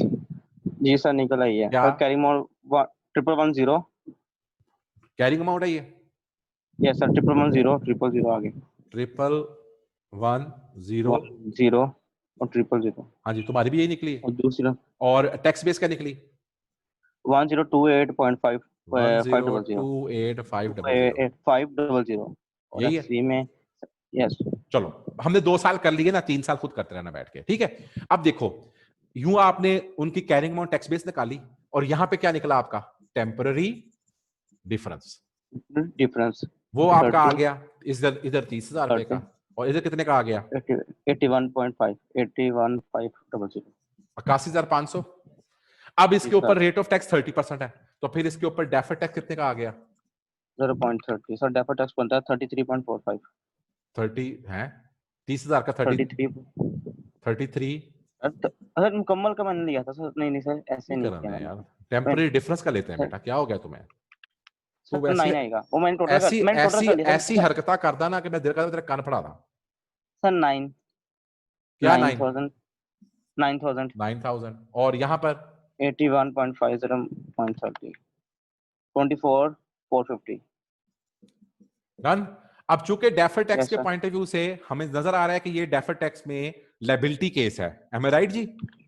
जी सर निकल आई है क्या sir. Carry mode 1110। Carrying amount है ये? यस सर 1110 0 आ गए। 1110। 0 और 000। हाँ जी, तुम्हारी भी यही निकली। और दूसरा और टैक्स बेस क्या निकली? 1028.5 500 1028,500। 500 और यही है? एक्सट्रीम में। यस। चलो, हमने 2 साल कर लिए ना, 3 साल खुद करते रहना बैठ के, ठीक है। अब देखो, यूं आपने उनकी कैरिंग अमाउंट टैक्स बेस निकाली और यहां पे क्या निकला आपका? Temporary difference. डिफरेंस वो आपका आ 30 गया इधर इधर 30,000 रुपए का, 30 और इधर कितने का आ गया? 81.5 81,500। 81,500। अब जी इसके ऊपर सर रेट ऑफ टैक्स 30% है, तो फिर इसके ऊपर डेफर्ड टैक्स कितने का आ गया? 0.30 सर। डेफर्ड टैक्स बनता है 33.45। 30 है, 30,000 का 30, 33। 33। अगर मुकम्मल का मैंने लिया था सर। नहीं नहीं सर ऐसे नहीं नहीं किया करना है मैंने। यार, टेम्पररी डिफरेंस का लेते हैं सर बेटा, क्या हो गया तुम्हें? तू सर वैसी 9 आएगा वो। ऐसी मैंने टोटल ऐसी कर लिया ऐसी सर। हरकत करदा ना कि मैं तेरे कान फड़ा दा। सर 9 क्या 9? 9,000 9,000 9,000। और यहाँ पर 81.50.30 24,450। डन। अब चूंकि डेफर टैक्स यस के सर। पॉइंट ऑफ व्यू से हमें नजर आ रहा है कि ये डेफर टैक्स में लायबिलिटी केस है, एम आई राइट जी?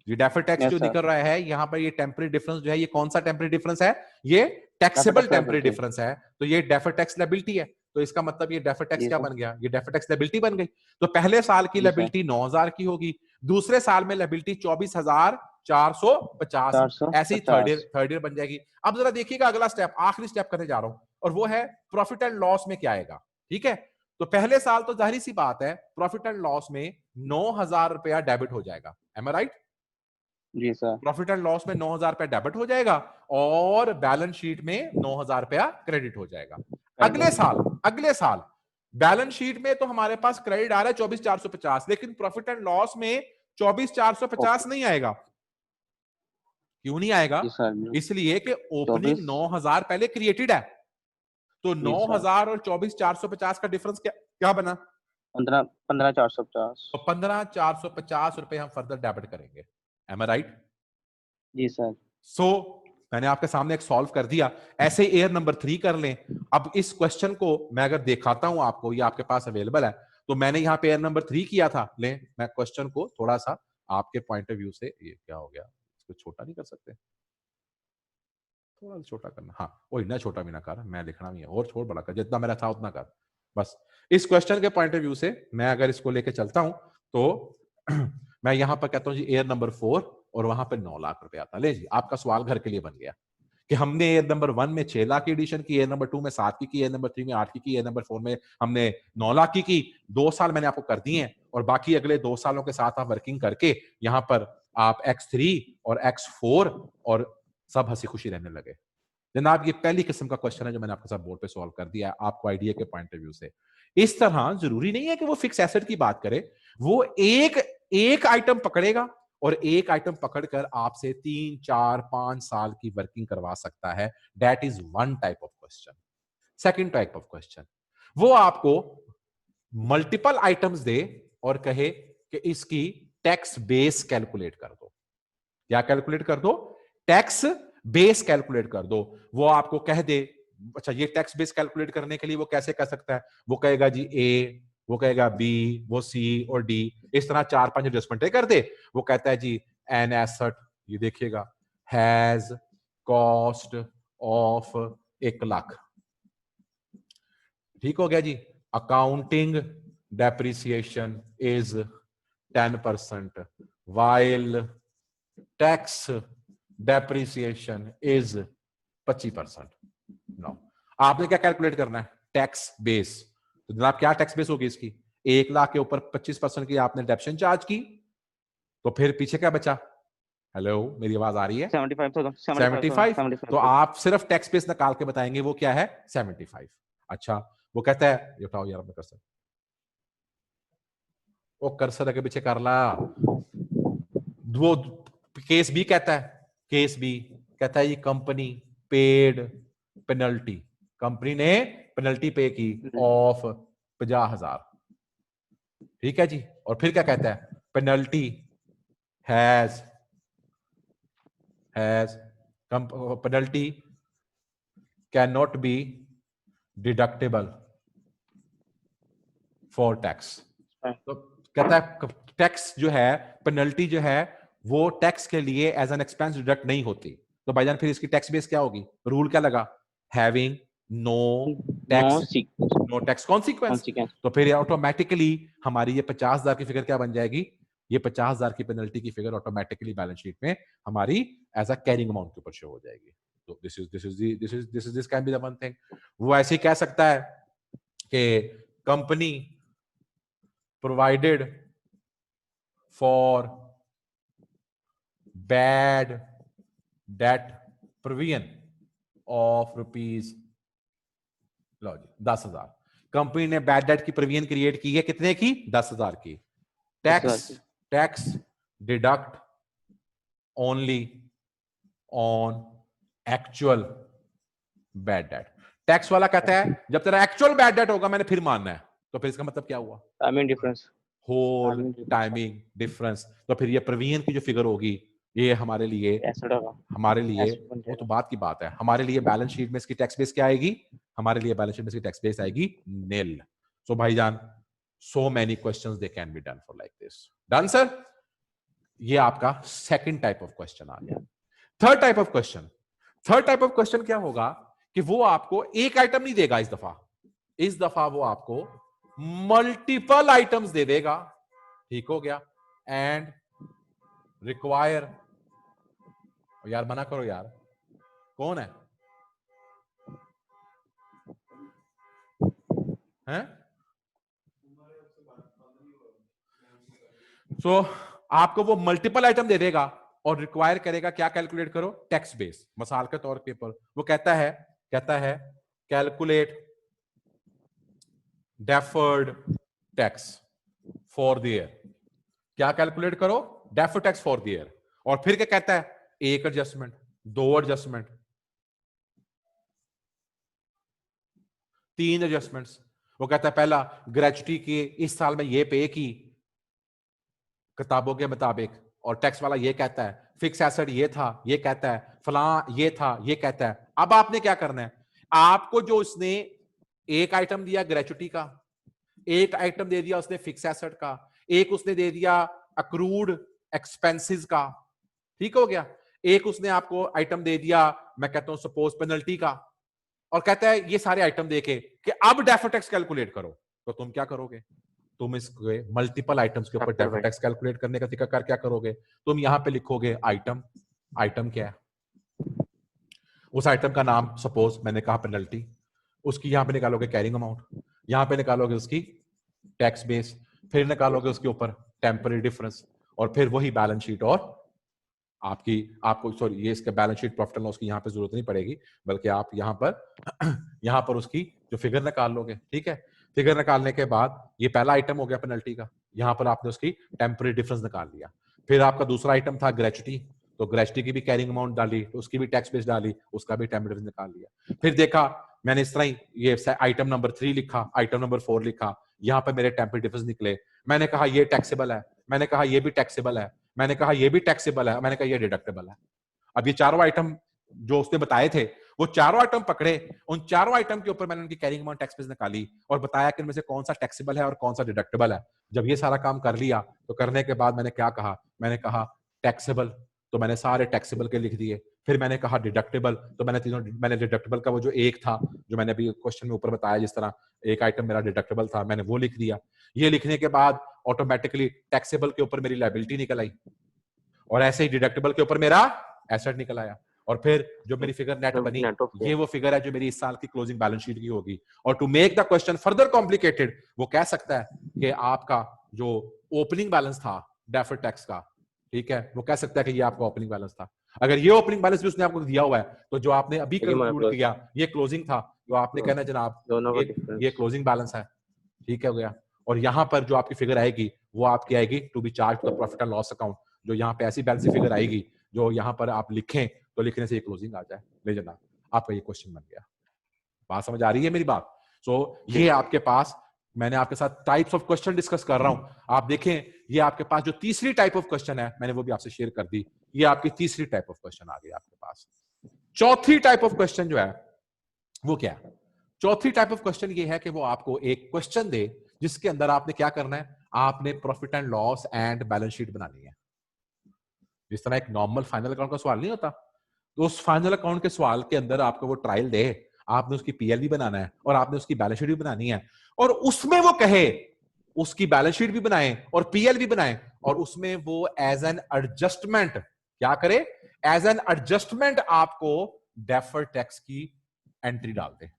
ये डेफर टैक्स जो यस सर। निकल रहा है यहाँ पर, ये टेम्पररी डिफरेंस जो है, ये कौन सा टेम्पररी डिफरेंस है? ये deferred taxable tax temporary liability. Difference है, तो ये डेफर टैक्स लायबिलिटी है। तो इसका मतलब ये डेफर टैक्स जी क्या सर। बन गया? ये डेफर टैक्स लायबिलिटी बन गई। तो पहले साल की जी सर। लायबिलिटी 9,000 की होगी, दूसरे साल में लायबिलिटी 24,450, ऐसे ही थर्ड 450 ईयर बन जाएगी। अब जरा देखिएगा अगला स्टेप, आखिरी स्टेप करने जा रहा हूं, और वो है प्रॉफिट एंड लॉस में क्या आएगा। ठीक है, तो पहले साल तो जाहिर सी बात है प्रॉफिट एंड लॉस में 9,000 रुपया डेबिट हो जाएगा। Am I right? जी सर। प्रॉफिट एंड लॉस में 9,000 रुपया डेबिट हो जाएगा और बैलेंस शीट में 9,000 रुपया क्रेडिट हो जाएगा। अगले साल बैलेंस शीट में तो हमारे पास क्रेडिट आ रहा है 24,450, लेकिन प्रॉफिट एंड लॉस में 24,450 नहीं आएगा। क्यों नहीं आएगा? जी सर। इसलिए कि ओपनिंग 9,000 पहले क्रिएटेड है, तो 9,000 और 24,450 का डिफरेंस क्या बना? 15,450। तो 15,450 रुपए हम फर्दर डेबिट करेंगे। M I right? जी सर। सो मैंने आपके सामने एक सॉल्व कर दिया। ऐसे ही एयर नंबर 3 कर लें। अब इस क्वेश्चन को मैं अगर दिखाता हूं आपको, ये आपके पास अवेलेबल है, तो मैंने यहां पे एयर नंबर 3 किया था। ले मैं क्वेश्चन को थोड़ा सा आपके पॉइंट ऑफ व्यू से, ये क्या हो गया, इसको छोटा नहीं कर सकते? थोड़ा सा छोटा करना, हाँ वो इतना छोटा भी ना कर, मैं लिखना भी है, और छोड़ बड़ा कर, जितना मेरा था उतना कर बस। इस क्वेश्चन के पॉइंट ऑफ व्यू से मैं अगर इसको लेके चलता हूं तो मैं यहां पर कहता हूं जी एयर नंबर 4 और वहां पर 9 लाख रुपए आता। ले जी, आपका सवाल घर के लिए बन गया कि हमने एयर नंबर 1 में 6 लाख की एडिशन की, एयर नंबर 2 में 7 की, एयर नंबर 3 में 8 की, एयर नंबर 4 में हमने 9 लाख की। 2 साल मैंने आपको कर दिए हैं और बाकी अगले 2 सालों के साथ आप वर्किंग करके यहां पर आप X3 और X4 और सब हंसी खुशी रहने लगे। जनाब ये पहली किस्म का क्वेश्चन है जो मैंने आपके साथ बोर्ड पे सॉल्व कर दिया है आपको आइडिया के पॉइंट ऑफ व्यू से। इस तरह जरूरी नहीं है कि वो फिक्स एसेट की बात करे, वो एक आइटम पकड़ेगा और एक आइटम पकड़कर आपसे 3, 4, 5 साल की वर्किंग करवा सकता है। That is one type of question. Second type of question, वो आपको मल्टीपल आइटम्स दे और कहे कि इसकी टैक्स बेस कैलकुलेट कर दो। क्या कैलकुलेट कर दो? टैक्स बेस कैलकुलेट कर दो। वो आपको कह दे, अच्छा ये टैक्स बेस कैलकुलेट करने के लिए वो कैसे कर सकता है? वो कहेगा जी ए, वो कहेगा बी, वो सी और डी, इस तरह 4-5 एडजस्टमेंट कर दे। वो कहता है जी एन एसेट, ये देखिएगा, हैज कॉस्ट ऑफ 1 लाख। ठीक हो गया जी। Accounting depreciation is 10% while tax depreciation is 25%। No, आपने क्या कैलकुलेट करना है? Tax base. तो जनाब क्या टैक्स बेस होगी इसकी? 1 लाख के ऊपर 25% की आपने डेप्शन चार्ज की, तो फिर पीछे क्या बचा? हेलो, मेरी आवाज आ रही है? 75। तो आप सिर्फ टैक्स बेस निकाल के बताएंगे वो क्या है? 75। अच्छा, वो कहता है, ये उठाओ यार अपना कर्सर, वो कर्सर के पीछे कर ला। वो केस बी कहता है, केस बी कहता है ये कंपनी पेड पेनल्टी, कंपनी ने पेनल्टी पे की ऑफ 50,000। ठीक है जी। और फिर क्या कहता है? Penalty has penalty can not be deductible for tax. तो कहता है टैक्स जो है, पेनल्टी जो है, वो टैक्स के लिए एज एन एक्सपेंस डिडक्ट नहीं होती। तो भाईजान फिर इसकी टैक्स बेस क्या होगी? रूल क्या लगा? Having no tax consequence. तो फिर ऑटोमेटिकली हमारी ये 50,000 की फिगर क्या बन जाएगी? ये 50,000 की पेनल्टी की फिगर ऑटोमेटिकली बैलेंस शीट में हमारी एज अ कैरिंग अमाउंट के ऊपर शो हो जाएगी। तो this can be the one thing. वो ऐसे ही कह सकता है कि company provided for bad debt provision of rupees, लो जी 10,000। कंपनी ने बैड डेट की प्रोविजन क्रिएट की है, कितने की? 10,000 की। Tax deduct only on actual bad debt. Tax वाला कहता है जब तेरा एक्चुअल बैड डेट होगा मैंने फिर मानना है। तो फिर इसका मतलब क्या हुआ? Timing difference, whole timing difference. तो फिर ये प्रोविजन की जो फिगर होगी ये हमारे लिए वो तो बात की बात है, हमारे लिए बैलेंस शीट में इसकी टैक्स बेस क्या आएगी? हमारे लिए बैलेंस शीट में इसकी टैक्स बेस आएगी निल। सो भाईजान, so many questions they can be done for like this. Done sir? ये आपका सेकंड टाइप ऑफ क्वेश्चन आ गया। थर्ड टाइप ऑफ क्वेश्चन क्या होगा कि वो आपको एक आइटम नहीं देगा इस दफा वो आपको मल्टीपल आइटम्स दे देगा। ठीक हो गया। एंड रिक्वायर, यार मना करो यार, कौन है हैं? सो आपको वो मल्टीपल आइटम दे देगा और रिक्वायर करेगा क्या कैलकुलेट करो, टैक्स बेस। मिसाल के तौर के ऊपर वो कहता है calculate deferred tax for the year. क्या कैलकुलेट करो, deferred tax for the year. और फिर क्या कहता है, एक एडजस्टमेंट, दो एडजस्टमेंट, तीन एडजस्टमेंट्स। वो कहता है पहला ग्रेचुटी की इस साल में ये पे की किताबों के मुताबिक, और टैक्स वाला ये कहता है फिक्स एसेट ये था, ये कहता है फलां ये था, ये कहता है। अब आपने क्या करना है, आपको जो उसने एक आइटम दिया ग्रेचुटी का, एक आइटम दे दिया उसने फिक्स एसेट का, एक उसने दे दिया अक्रूड एक्सपेंसेस का, ठीक हो गया, एक उसने आपको आइटम दे दिया मैं कहता हूं सपोज पेनल्टी का, और कहता है ये सारे आइटम देके कि अब डेफर्ड टैक्स कैलकुलेट करो। तो तुम क्या करोगे, तुम इसके मल्टीपल आइटम्स के ऊपर डेफर्ड टैक्स कैलकुलेट करने का तरीका क्या करोगे, तुम यहां पे लिखोगे आइटम, आइटम क्या है, उस आइटम का नाम सपोज मैंने कहा पेनल्टी, उसकी यहां पे निकालोगे कैरिंग अमाउंट, यहां पे निकालोगे उसकी टैक्स बेस, फिर निकालोगे उसके ऊपर टेम्पररी डिफरेंस, और फिर वही बैलेंस शीट। और आपको सॉरी ये इसका balance sheet profit and loss की यहां पे जरूरत नहीं पड़ेगी, बल्कि आप यहां पर उसकी जो फिगर निकाल लोगे, ठीक है। फिगर निकालने के बाद ये पहला आइटम हो गया पेनल्टी का, यहां पर आपने उसकी टेम्पररी डिफरेंस निकाल लिया। फिर आपका दूसरा आइटम था ग्रेचुटी, तो ग्रेचुटी की भी कैरिंग अमाउंट डाली, तो उसकी भी टैक्स बेस डाली, उसका भी टेम्पररी डिफरेंस निकाल लिया। फिर देखा मैंने इस तरह ही ये आइटम नंबर 3 लिखा, आइटम नंबर 4 लिखा, यहाँ पे मेरे टेम्पररी डिफरेंस निकले, मैंने कहा ये टैक्सेबल है, मैंने कहा ये भी टैक्सेबल है, मैंने कहा ये भी टैक्सेबल है, मैंने कहा ये डिडक्टेबल है। अब ये चारों आइटम जो उसने बताए थे, वो चारों आइटम पकड़े, उन चारों आइटम के ऊपर मैंने उनकी कैरिंग अमाउंट टैक्स बेस निकाली और बताया कि इनमें से कौन सा टैक्सेबल है और कौन सा डिडक्टेबल है। जब ये सारा काम कर लिया तो करने के बाद मैंने क्या कहा, मैंने कहा टैक्सेबल, तो मैंने सारे टैक्सेबल के लिख दिए। फिर मैंने कहा डिडक्टेबल, तो मैंने डिडक्टेबल का वो जो एक था जो मैंने अभी क्वेश्चन में ऊपर बताया, जिस तरह एक आइटम मेरा डिडक्टेबल था, मैंने वो लिख दिया। ये लिखने के बाद ऑटोमेटिकली टैक्सेबल के ऊपर मेरी लायबिलिटी निकल आई, और ऐसे ही डिडक्टेबल के ऊपर मेरा एसेट निकल आया। और फिर जो मेरी फिगर नेट बनी, ये वो फिगर है जो मेरी इस साल की क्लोजिंग बैलेंस शीट की होगी। और to make the question further complicated, वो कह सकता है कि आपका जो ओपनिंग बैलेंस था डेफर्ड टैक्स का, ठीक है, वो कह सकता है कि ये आपका ओपनिंग बैलेंस था। अगर ये ओपनिंग बैलेंस भी उसने आपको दिया हुआ है, तो जो आपने अभी कंक्लूड किया ये क्लोजिंग था, तो आपने कहना जनाब ये क्लोजिंग बैलेंस है, ठीक है हो गया। और यहां पर जो आपकी फिगर आएगी वो आपकी आएगी to be charge to the profit and loss account. जो यहाँ पे ऐसी बैलेंस फिगर आएगी जो यहाँ पर आप लिखें तो लिखने से ये क्लोजिंग आ जाए। ले जनाब, आपका ये क्वेश्चन बन गया। बात समझ आ रही है मेरी बात? ये आपके पास, मैंने आपके साथ टाइप्स ऑफ क्वेश्चन डिस्कस कर रहा हूं। आप देखें ये आपके पास जो तीसरी टाइप ऑफ क्वेश्चन है, मैंने वो भी आपसे शेयर कर दी। ये आपकी तीसरी टाइप ऑफ क्वेश्चन आ गई आपके पास। चौथी टाइप ऑफ क्वेश्चन जो है वो क्या है? चौथी टाइप ऑफ क्वेश्चन ये है कि वो आपको एक क्वेश्चन दे जिसके अंदर आपने क्या करना है, आपने profit and loss and balance sheet बनानी है। जिस तरह एक नॉर्मल फाइनल अकाउंट का सवाल नहीं होता, तो उस फाइनल अकाउंट के सवाल के अंदर आपको वो ट्रायल दे, आपने उसकी पीएल भी बनाना है और आपने उसकी बैलेंस शीट भी बनानी है, और उसमें वो कहे उसकी बैलेंस शीट भी बनाए और पीएल भी बनाए, और उसमें वो एज एन एडजस्टमेंट क्या करे, एज एन एडजस्टमेंट आपको डेफर्ड टैक्स की एंट्री डाल दे,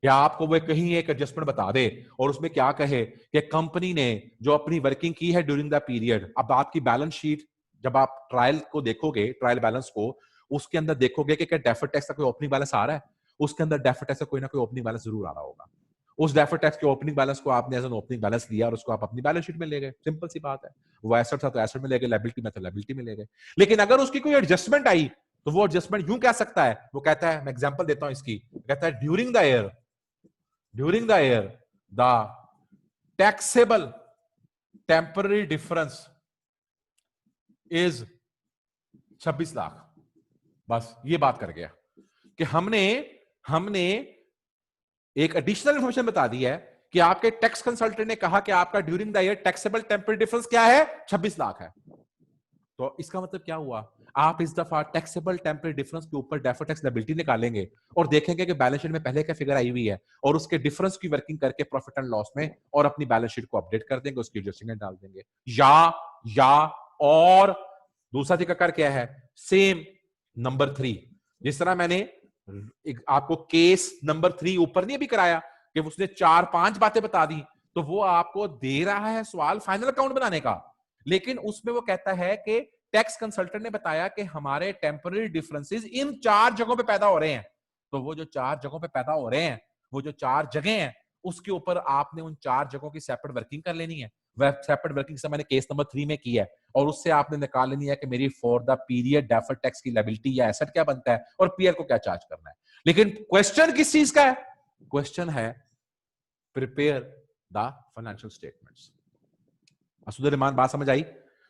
या आपको वो कहीं एक एडजस्टमेंट बता दे और उसमें क्या कहे कि कंपनी ने जो अपनी वर्किंग की है ड्यूरिंग द पीरियड, अब आपकी बैलेंस शीट जब आप ट्रायल को देखोगे, ट्रायल बैलेंस को, उसके अंदर देखोगे कि क्या डेफर्ड टैक्स का कोई ओपनिंग बैलेंस आ रहा है, उसके अंदर डेफर्ड टैक्स का कोई ना कोई ओपनिंग बैलेंस जरूर आ रहा होगा। उस डेफर्ड टैक्स के ओपनिंग बैलेंस को आपने एज एन ओपनिंग बैलेंस लिया और उसको आप अपनी बैलेंस शीट में ले गए, सिंपल सी बात है। वो एसेट था तो एसेट में ले गए, लायबिलिटी में तो लायबिलिटी में ले गए। लेकिन अगर उसकी कोई एडजस्टमेंट आई तो वो एडजस्टमेंट यूं कह सकता है, वो कहता है, मैं एग्जांपल देता हूं इसकी, कहता है during the year the taxable temporary difference is 26 lakh. बस ये बात कर गया कि हमने एक एडिशनल इंफॉर्मेशन बता दी है कि आपके टैक्स कंसल्टेंट ने कहा कि आपका during the year taxable temporary difference क्या है, 26 लाख है। तो इसका मतलब क्या हुआ, आप इस दफा टैक्सेबल टेम्परेरी डिफरेंस के ऊपर डेफर्ड टैक्स लायबिलिटी निकालेंगे और देखेंगे कि बैलेंस शीट में पहले क्या फिगर आई हुई है और उसके डिफरेंस की वर्किंग करके प्रॉफिट एंड लॉस में और अपनी बैलेंस शीट को अपडेट कर देंगे, उसकी एडजस्टमेंट डाल देंगे। या और दूसरा तरीका क्या है, सेम नंबर 3, जिस तरह मैंने आपको केस नंबर 3 ऊपर नहीं अभी कराया कि उसने 4-5 बातें बता दी, तो वो आपको दे रहा है सवाल फाइनल अकाउंट बनाने का, लेकिन उसमें वो कहता है कि टैक्स कंसल्टेंट ने बताया कि हमारे टेम्पररी डिफरेंसेस इन 4 जगहों पे पैदा हो रहे हैं। तो वो जो 4 जगहों पे पैदा हो रहे हैं, वो जो 4 जगह हैं, उसके ऊपर आपने उन 4 जगहों की सेपरेट वर्किंग कर लेनी है। वह सेपरेट वर्किंग से मैंने केस नंबर 3 में की है और उससे आपने निकाल लेनी है कि मेरी for the period deferred tax की लायबिलिटी या एसेट क्या बनता है और पीआर को क्या चार्ज करना है। लेकिन क्वेश्चन किस चीज का है? क्वेश्चन है प्रिपेयर द फाइनेंशियल स्टेटमेंट्स। असुदरमान बात समझ आई?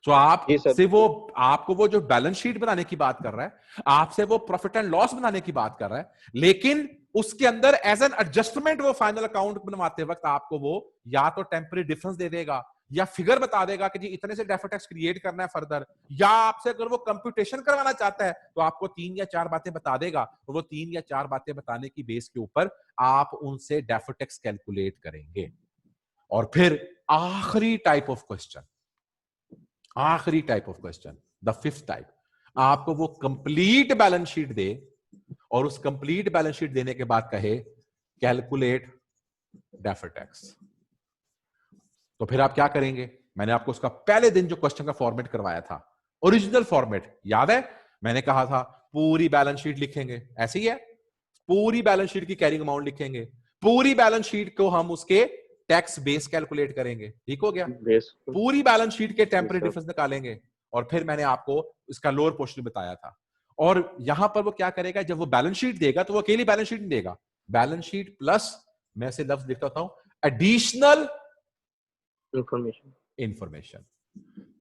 तो आप से वो आपको वो जो बैलेंस शीट बनाने की बात कर रहा है, आपसे वो प्रॉफिट एंड लॉस बनाने की बात कर रहा है, लेकिन उसके अंदर एज एन एडजस्टमेंट वो फाइनल अकाउंट बनवाते वक्त आपको वो या तो टेम्पररी डिफरेंस दे देगा या फिगर बता देगा कि जी इतने से डेफर्ड टैक्स क्रिएट करना है फर्दर, या आपसे अगर वो कंप्यूटेशन करवाना चाहता है तो आपको 3 या 4 बातें बता देगा और वो 3 या 4 बातें बताने की बेस के ऊपर आप उनसे डेफर्ड टैक्स कैलकुलेट करेंगे। और फिर आखिरी type of question, the 5th type, आपको वो कंप्लीट बैलेंस शीट दे और उस कंप्लीट बैलेंस शीट देने के बाद कहे कैलकुलेट डेफर्ड टैक्स। तो फिर आप क्या करेंगे? मैंने आपको उसका पहले दिन जो क्वेश्चन का फॉर्मेट करवाया था, ओरिजिनल फॉर्मेट याद है? मैंने कहा था पूरी बैलेंस शीट लिखेंगे, ऐसे ही है, पूरी बैलेंस शीट की कैरिंग अमाउंट लिखेंगे, पूरी बैलेंस शीट को हम उसके टैक्स बेस कैलकुलेट करेंगे, ठीक हो गया? पूरी बैलेंस शीट के टेम्पररी डिफरेंस निकालेंगे और फिर मैंने आपको इसका लोअर पोर्शन बताया था। और यहां पर वो क्या करेगा, जब वो बैलेंस शीट देगा तो वो अकेली बैलेंस शीट नहीं देगा, बैलेंस शीट प्लस, मैं से लफ्ज लिखता हूं, एडिशनल इंफॉर्मेशन,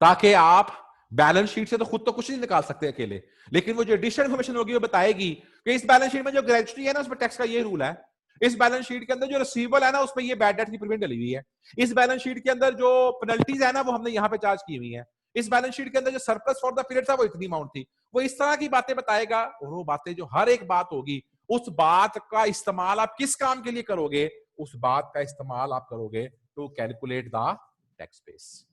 ताकि आप बैलेंस शीट से तो खुद तो कुछ नहीं निकाल सकते अकेले, लेकिन वो जो एडिशनल इंफॉर्मेशन होगी वो बताएगी कि इस बैलेंस शीट में जो ग्रेजुटी है ना उसमें टैक्स का ये रूल है, इस बैलेंस शीट के अंदर जो रिसीवेबल है ना उसमें ये बैड डेट की प्रीमियम डली हुई है, इस बैलेंस शीट के अंदर जो पेनल्टीज है ना वो हमने यहां पे चार्ज की हुई है, इस बैलेंस शीट के अंदर जो सरप्लस फॉर द पीरियड था वो इतनी अमाउंट थी। वो इस तरह की बातें बताएगा और वो बातें जो हर एक बात होगी उस बात का इस्तेमाल आप किस काम के लिए करोगे, उस बात का इस्तेमाल आप करोगे to calculate the tax base.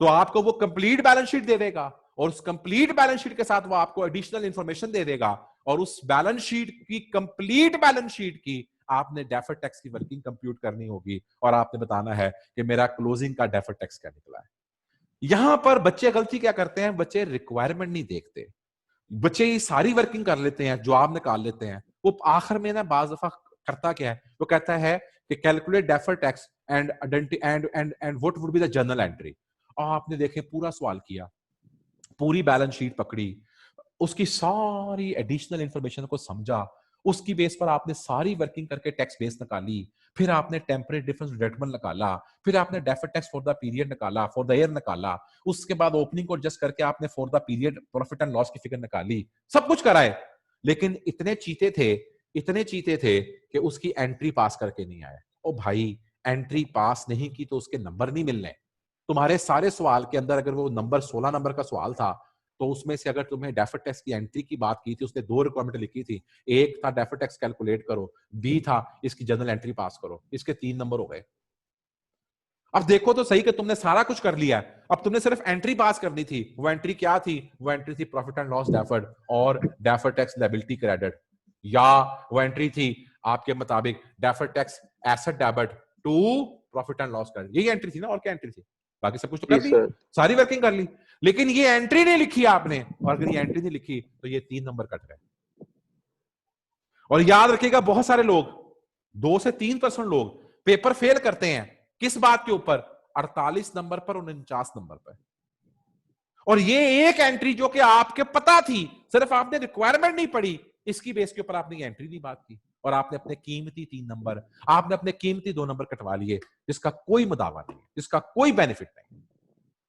तो आपको वो कंप्लीट बैलेंस शीट दे देगा और उस कंप्लीट बैलेंस शीट के साथ वो आपको एडिशनल इंफॉर्मेशन दे देगा और उस बैलेंस शीट की, कंप्लीट बैलेंस शीट की आपने डेफर्ड टैक्स की वर्किंग कंप्यूट करनी होगी और आपने बताना है कि मेरा क्लोजिंग का डेफर्ड टैक्स क्या निकला है। यहां पर बच्चे गलती क्या करते हैं, बच्चे रिक्वायरमेंट नहीं देखते, बच्चे ये सारी वर्किंग कर लेते हैं, जवाब निकाल लेते हैं, वो आखिर में ना बाज दफा करता क्या है, वो कहता है कि calculate deferred tax and and what would be the journal entry. आपने देखे पूरा सवाल किया, पूरी बैलेंस शीट पकड़ी, उसकी सारी एडिशनल इंफॉर्मेशन को समझा, उसकी बेस पर आपने सारी वर्किंग करके टैक्स बेस निकाली, फिर आपने टेम्पररी डिफरेंस डिडक्टमेंट निकाला, फिर आपने deferred tax for the period निकाला, फॉर द ईयर निकाला, उसके बाद ओपनिंग को एडजस्ट करके आपने for the period profit and loss की फिगर निकाली, सब कुछ कराए, लेकिन इतने चीते थे कि उसकी एंट्री पास करके नहीं आए। ओ भाई, एंट्री पास नहीं की तो उसके नंबर नहीं मिलने। तुम्हारे सारे सवाल के अंदर अगर वो नंबर 16 नंबर का सवाल था तो उसमें से अगर तुम्हें डेफर्ड टैक्स की एंट्री की बात की थी, उसने 2 रिक्वायरमेंट लिखी थी, एक था डेफर्ड टैक्स कैलकुलेट करो, बी था इसकी जनरल एंट्री पास करो, इसके 3 नंबर हो गए। अब देखो तो सही कि तुमने सारा कुछ कर लिया है, अब तुमने सिर्फ एंट्री पास करनी थी। वो एंट्री क्या थी? वो एंट्री थी प्रॉफिट एंड लॉस डेफर्ड और डेफर्ड टैक्स लायबिलिटी क्रेडिट, या वो एंट्री थी आपके मुताबिक deferred tax asset debit to profit and loss credit. यही एंट्री थी ना, और क्या एंट्री थी? बाकी सब कुछ तो कर ली, सारी वर्किंग कर ली, लेकिन ये एंट्री नहीं लिखी आपने, और अगर ये एंट्री नहीं लिखी तो ये 3 नंबर कट गए। और याद रखिएगा, बहुत सारे लोग, 2 से 3% लोग पेपर फेल करते हैं, किस बात के ऊपर? 48 नंबर पर, 49 नंबर पर। और ये एक एंट्री जो कि आपके पता थी, सिर्फ आपने रिक्वायरमेंट नहीं पढ़ी, इसकी बेस के ऊपर आपने ये एंट्री नहीं बात की और आपने अपने कीमती 3 नंबर, आपने अपने कीमती 2 नंबर कटवा लिए, जिसका कोई मुदावा नहीं, जिसका कोई बेनिफिट नहीं।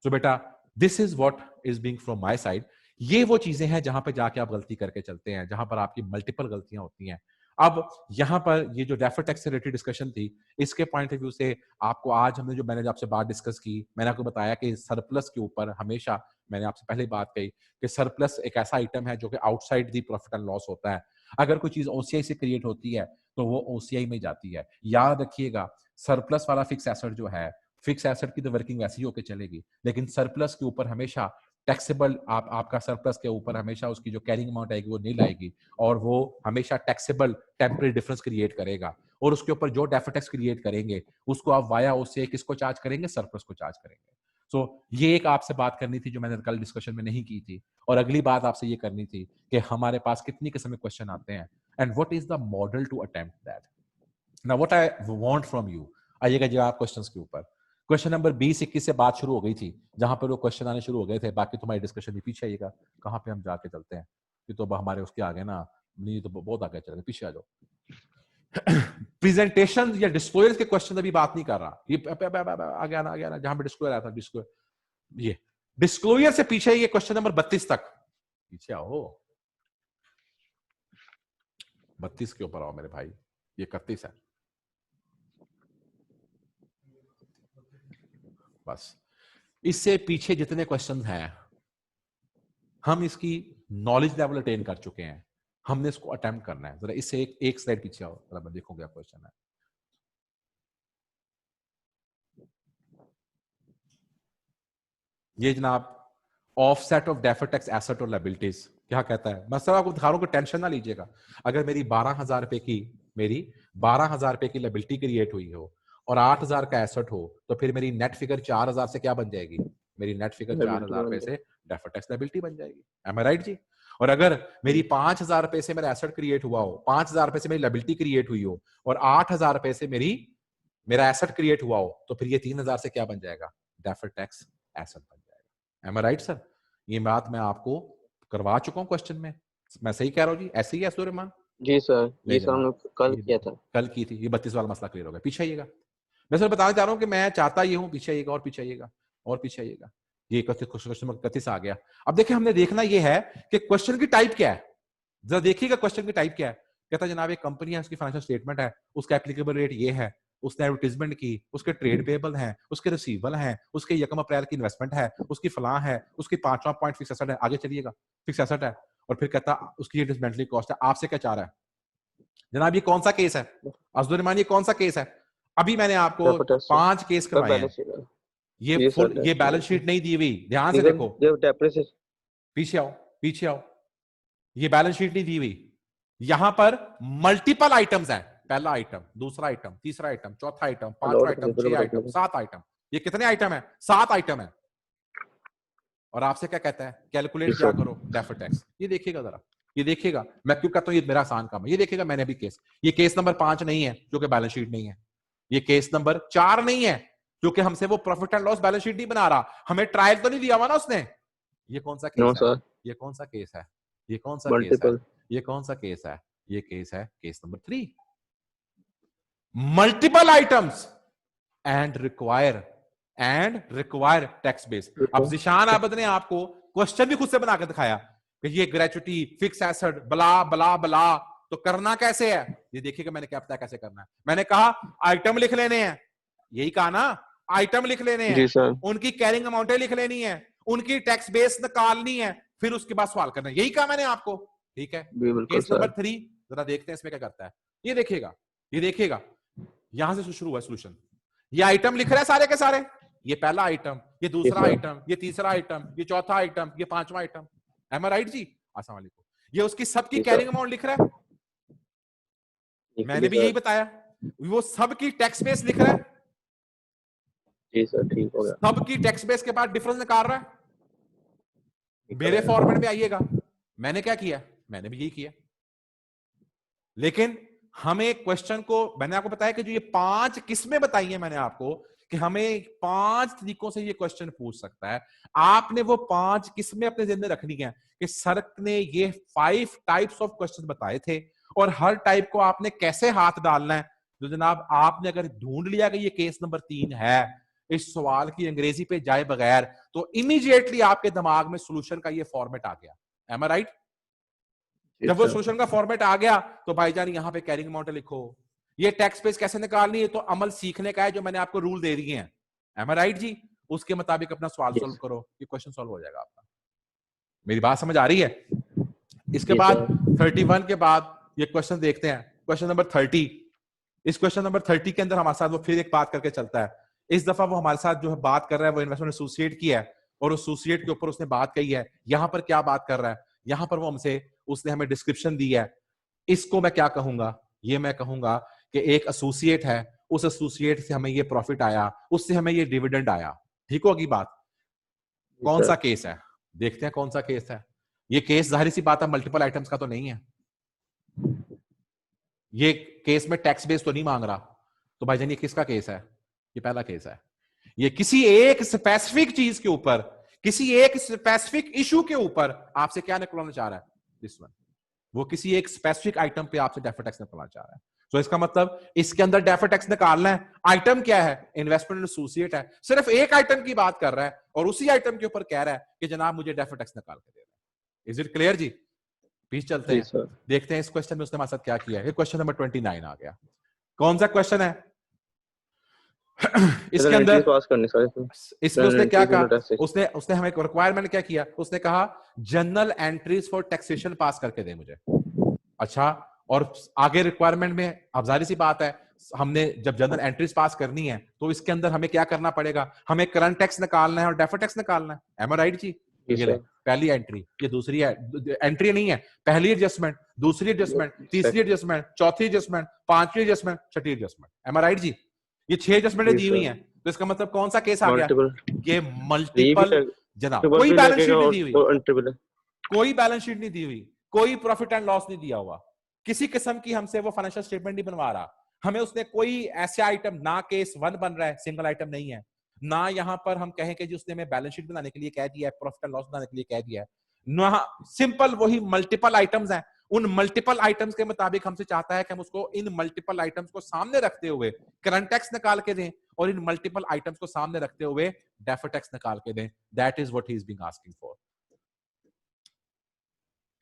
तो बेटा, this is what is being from my side. ये वो चीजें हैं जहां पे जाके आप गलती करके चलते हैं, जहां पर आपकी मल्टीपल गलतियां होती हैं। अब यहां पर ये जो डेफर्ड टैक्स से रिलेटेड डिस्कशन थी, इसके पॉइंट ऑफ व्यू से आपको आज हमने जो, मैंने जो आपसे बात डिस्कस की, मैंने आपको बताया कि सरप्लस के ऊपर हमेशा मैंने आपसे पहले बात कही कि सरप्लस एक ऐसा आइटम है जो कि outside the profit and loss होता है। अगर कोई चीज ओसीआई से क्रिएट होती है तो वो ओसीआई में जाती है। याद रखिएगा, सरप्लस वाला फिक्स एसेट जो है, फिक्स एसेट की तो वर्किंग वैसी ही होकर चलेगी, लेकिन सरप्लस के ऊपर हमेशा टैक्सेबल, आपका सरप्लस के ऊपर हमेशा उसकी जो कैरिंग अमाउंट आएगी वो नील आएगी, और वो हमेशा टैक्सेबल टेम्पररी डिफरेंस क्रिएट करेगा, और उसके ऊपर जो डेफर्ड टैक्स क्रिएट करेंगे उसको आप वाया उससे किसको चार्ज करेंगे, सरप्लस को चार्ज करेंगे। सो ये एक आपसे बात करनी थी जो मैंने कल डिस्कशन में नहीं की थी। और अगली बात आपसे ये करनी थी कि हमारे पास कितनी किस्म के क्वेश्चन आते हैं and what is the model to attempt that. Now what I want from you, आइएगा जवाब क्वेश्चंस के ऊपर। क्वेश्चन नंबर 20-21 से बात शुरू हो गई थी, जहां पर वो क्वेश्चन आने शुरू हो गए थे। बाकी तुम्हारी डिस्कशन भी पीछे आइएगा, कहां पे हम जाके चलते हैं, ये तो हमारे उसके आगे ना, नहीं तो बहुत आगे चल गए, पीछे आ जाओ। प्रेजेंटेशन या डिस्क्लोजर के क्वेश्चन अभी बात नहीं कर रहा, ये आ गया ना जहां पे डिस्क्लोजर आया था, डिस्क्लोजर, ये डिस्क्लोजर से पीछे ये क्वेश्चन नंबर 32 तक, पीछे आओ, 32 के ऊपर आओ मेरे भाई, ये 31 है बस। इससे पीछे जितने क्वेश्चन हैं हम इसकी नॉलेज लेवल अटेन कर चुके हैं, हमने इसको अटेम्प्ट करना है। जरा इससे एक स्लाइड पीछे आओ, जरा मैं देखूं क्या क्वेश्चन है। ये जनाब offset of deferred tax asset और लायबिलिटीज क्या कहता है। मैं सर आपको दिखा रहा हूं कि टेंशन ना लीजिएगा। अगर मेरी 12,000 रुपए की लायबिलिटी क्रिएट हुई हो और 8,000 का एसेट हो, तो फिर मेरी नेट फिगर 4,000 से क्या बन जाएगी, मेरी नेट फिगर 4,000 रुपए से डेफर्ड टैक्स लायबिलिटी बन जाएगी। एम आई राइट जी? और अगर मेरी 5,000 रुपए से मेरा एसेट क्रिएट हुआ हो, 5,000 रुपए से मेरी लायबिलिटी क्रिएट हुई हो, और 8,000 रुपए से मेरा एसेट क्रिएट हुआ हो, तो फिर ये 3,000 से क्या बन जाएगा, डेफर्ड टैक्स एसेट बन जाएगा। Am I right sir? ये बात मैं आपको करवा चुका हूं क्वेश्चन में, मैं सही कह रहा हूं जी? ऐसे ही है सूर्यमान? जी सर, ये सर हमने कल किया था, कल की थी। ये 32 वाला मसला क्लियर हो गया। पीछे आइएगा, मैं सर बताना चाह रहा हूं कि मैं चाहता ये हूं, पीछे आइएगा और पीछे आइएगा और पीछे आइएगा। ये क्वेश्चन 31 आ गया। अब देखिए हमने देखना ये है कि क्वेश्चन की टाइप क्या है। जरा देखिएगा क्वेश्चन की टाइप क्या है। कहता है जनाब एक कंपनी है, उसकी फाइनेंशियल स्टेटमेंट है, उसका एप्लीकेबल रेट ये है, उसने एडवर्टीजमेंट की, उसके ट्रेड पेबल हैं, उसके रिसीवेबल हैं, उसके 1 अप्रैल की इन्वेस्टमेंट है, उसकी फलां है, उसकी 5वां पॉइंट फिक्स एसेट है, आगे चलिएगा, फिक्स एसेट है, और फिर कहता उसकी ये डिसमेंटलिंग कॉस्ट है। आपसे क्या चाह रहा है जनाब, ये कौन सा केस है अब्दुल, ये कौन सा केस है? अभी मैंने आपको 5 केस करवाए हैं। ये फुल, ये बैलेंस शीट नहीं दी हुई, ध्यान से देखो, पीछे आओ, पीछे आओ, ये बैलेंस शीट नहीं दी हुई। यहां पर मल्टीपल आइटम्स हैं, पहला आइटम, दूसरा आइटम, तीसरा आइटम, चौथा आइटम, 5वां आइटम, 6 आइटम, 7 आइटम। ये कितने आइटम है? 7 आइटम है। और आपसे क्या कहता है, कैलकुलेट क्या करो डेफर्ड टैक्स। ये देखिएगा जरा, ये देखिएगा, मैं क्यों कहता हूं ये मेरा आसान काम है। ये देखिएगा मैंने भी केस, ये केस नंबर 5 नहीं है जो कि बैलेंस शीट नहीं है, ये केस नंबर 4 नहीं है जो कि हमसे वो profit and loss balance sheet नहीं बना रहा, हमें ट्रायल तो नहीं दिया हुआ ना उसने। ये कौन सा केस है? ये कौन सा केस है? ये कौन सा केस है? ये कौन सा केस है? ये केस है case number 3, multiple items and require tax base. अब जिशान आबद ने आपको क्वेश्चन भी खुद से बना के दिखाया कि ये ग्रेचुटी, फिक्स एसेट, बला बला बला, तो करना कैसे है ये देखिएगा। मैंने क्या पता कैसे करना है, मैंने कहा आइटम लिख लेने हैं, यही कहा ना, आइटम लिख लेने हैं, उनकी कैरिंग अमाउंटें लिख लेनी है, उनकी टैक्स बेस निकालनी है, फिर उसके बाद सवाल करना है, यही कहा मैंने आपको। ठीक है, केस नंबर 3 जरा देखते हैं इसमें क्या करता है। ये देखिएगा, ये देखिएगा, यहां से शुरू हुआ सॉल्यूशन। ये आइटम लिख रहा है सारे के सारे, ये पहला आइटम, ये दूसरा आइटम, ये तीसरा आइटम, ये चौथा आइटम, ये 5वां आइटम। एम आई राइट जी? अस्सलाम वालेकुम। ये उसकी सबकी कैरिंग अमाउंट लिख रहा है, मैंने भी यही बताया। वो सबकी टैक्स बेस लिख रहा है, जी सर, ठीक हो गया। सबकी टैक्स बेस के बाद डिफरेंस निकाल रहा है। मेरे फॉर्मेट में आइएगा, मैंने क्या किया, मैंने भी यही किया। लेकिन हमें क्वेश्चन को, मैंने आपको बताया कि जो ये 5 किस्में बताई हैं मैंने आपको, कि हमें 5 तरीकों से ये क्वेश्चन पूछ सकता है। आपने वो 5 किस्में अपने ज़हन में रखनी है कि सर ने ये 5 टाइप्स ऑफ क्वेश्चन बताए थे, और हर टाइप को आपने कैसे हाथ डालना है। तो जनाब आपने अगर ढूंढ लिया कि ये केस नंबर 3 है, इस सवाल की अंग्रेजी पे जाए बगैर, तो इमीडिएटली आपके दिमाग में सोल्यूशन का ये फॉर्मेट आ गया। M I right? जब वो सोल्यूशन का फॉर्मेट आ गया तो भाईजान यहां पे कैरिंग अमाउंट लिखो, ये टैक्स बेस कैसे निकालनी है, तो अमल सीखने का है जो मैंने आपको रूल दे दिए हैं। एम आई राइट जी? उसके मुताबिक अपना सवाल Yes. सॉल्व करो, ये क्वेश्चन सॉल्व हो जाएगा आपका। मेरी बात समझ आ रही है? इसके Yes, बाद sir. 31 के बाद ये क्वेश्चन देखते हैं, क्वेश्चन नंबर 30। इस क्वेश्चन नंबर 30 के अंदर हमारे साथ वो फिर एक बात करके चलता है। इस दफा वो हमारे साथ जो है बात कर रहा है वो इन्वेस्टमेंट एसोसिएट की है, और एसोसिएट के ऊपर उसने बात कही है। यहां पर क्या बात कर रहा है, यहां पर वो हमसे, उसने हमें डिस्क्रिप्शन दी है। इसको मैं क्या कहूंगा, ये मैं कहूंगा कि एक एसोसिएट है, उस एसोसिएट से हमें ये प्रॉफिट आया, उससे हमें ये डिविडेंड आया। ठीक होगी बात? Yes, कौन sir. सा केस है, देखते हैं कौन सा केस है। ये केस जाहिर सी बात है मल्टीपल आइटम्स का तो नहीं है, ये केस में टैक्स बेस तो नहीं मांग रहा। तो भाईजान ये किसका केस है? ये पहला केस है। ये किसी एक स्पेसिफिक चीज के ऊपर, किसी एक स्पेसिफिक इशू के ऊपर आपसे क्या निकलवाना चाह रहा है, दिस वन। वो किसी एक स्पेसिफिक आइटम पे आपसे डेफर्ड टैक्स निकलना चाह रहा है। तो इसका मतलब इसके अंदर डेफर्ड टैक्स निकालना है। आइटम क्या है? इन्वेस्टमेंट एसोसिएट है, सिर्फ एक आइटम की बात कर रहा है और उसी आइटम के ऊपर कह रहा है कि जनाब मुझे डेफर्ड टैक्स निकाल के दे रहा है। इज इट क्लियर जी? पीछे चलते Yes, हैं, sir. देखते हैं इस क्वेश्चन में उसने हमारे साथ क्या किया है। क्वेश्चन नंबर 29 आ गया। कौन सा क्वेश्चन है? इसके अंदर पास करने सर इसमें उसने क्या कहा, taxation. उसने उसने हमें रिक्वायरमेंट क्या किया, उसने कहा जनरल एंट्रीज फॉर टैक्सेशन पास करके दे मुझे। अच्छा, और आगे रिक्वायरमेंट में अब जाहिर सी बात है, हमने जब जनरल एंट्रीज पास करनी है तो इसके अंदर हमें क्या करना पड़ेगा, हमें करंट टैक्स निकालना है और डेफर्ड टैक्स निकालना है। M I right ji? Yes, ये ले, sir. पहली एंट्री, ये दूसरी है, एंट्री नहीं है, पहली एडजस्टमेंट, दूसरी एडजस्टमेंट, तीसरी एडजस्टमेंट, चौथी एडजस्टमेंट, पांचवी adjustment, Chhathi adjustment. M I right जी? ये 6 एडजस्टमेंट दी हुई हैं। तो इसका मतलब कौन सा केस आ गया? ये मल्टीपल, जनाब कोई बैलेंस शीट नहीं दी हुई, कोई बैलेंस शीट नहीं दी हुई, कोई प्रॉफिट एंड लॉस नहीं दिया हुआ, किसी किस्म की हमसे वो फाइनेंशियल स्टेटमेंट नहीं बनवा रहा। हमें उसने कोई ऐसे आइटम, ना केस 1 बन रहा है, सिंगल आइटम नहीं है, ना यहां पर हम कहें कि जी उसने हमें बैलेंस शीट बनाने के लिए कह दिया है, प्रॉफिट एंड लॉस बनाने के लिए कह दिया है, ना, सिंपल वही मल्टीपल आइटम्स हैं। उन मल्टीपल आइटम्स के मुताबिक हमसे चाहता है कि हम उसको इन मल्टीपल आइटम्स को सामने रखते हुए करंट टैक्स निकाल के दें और इन मल्टीपल आइटम्स को सामने रखते हुए डेफर्ड टैक्स निकाल के दें। That is what he is being asking for.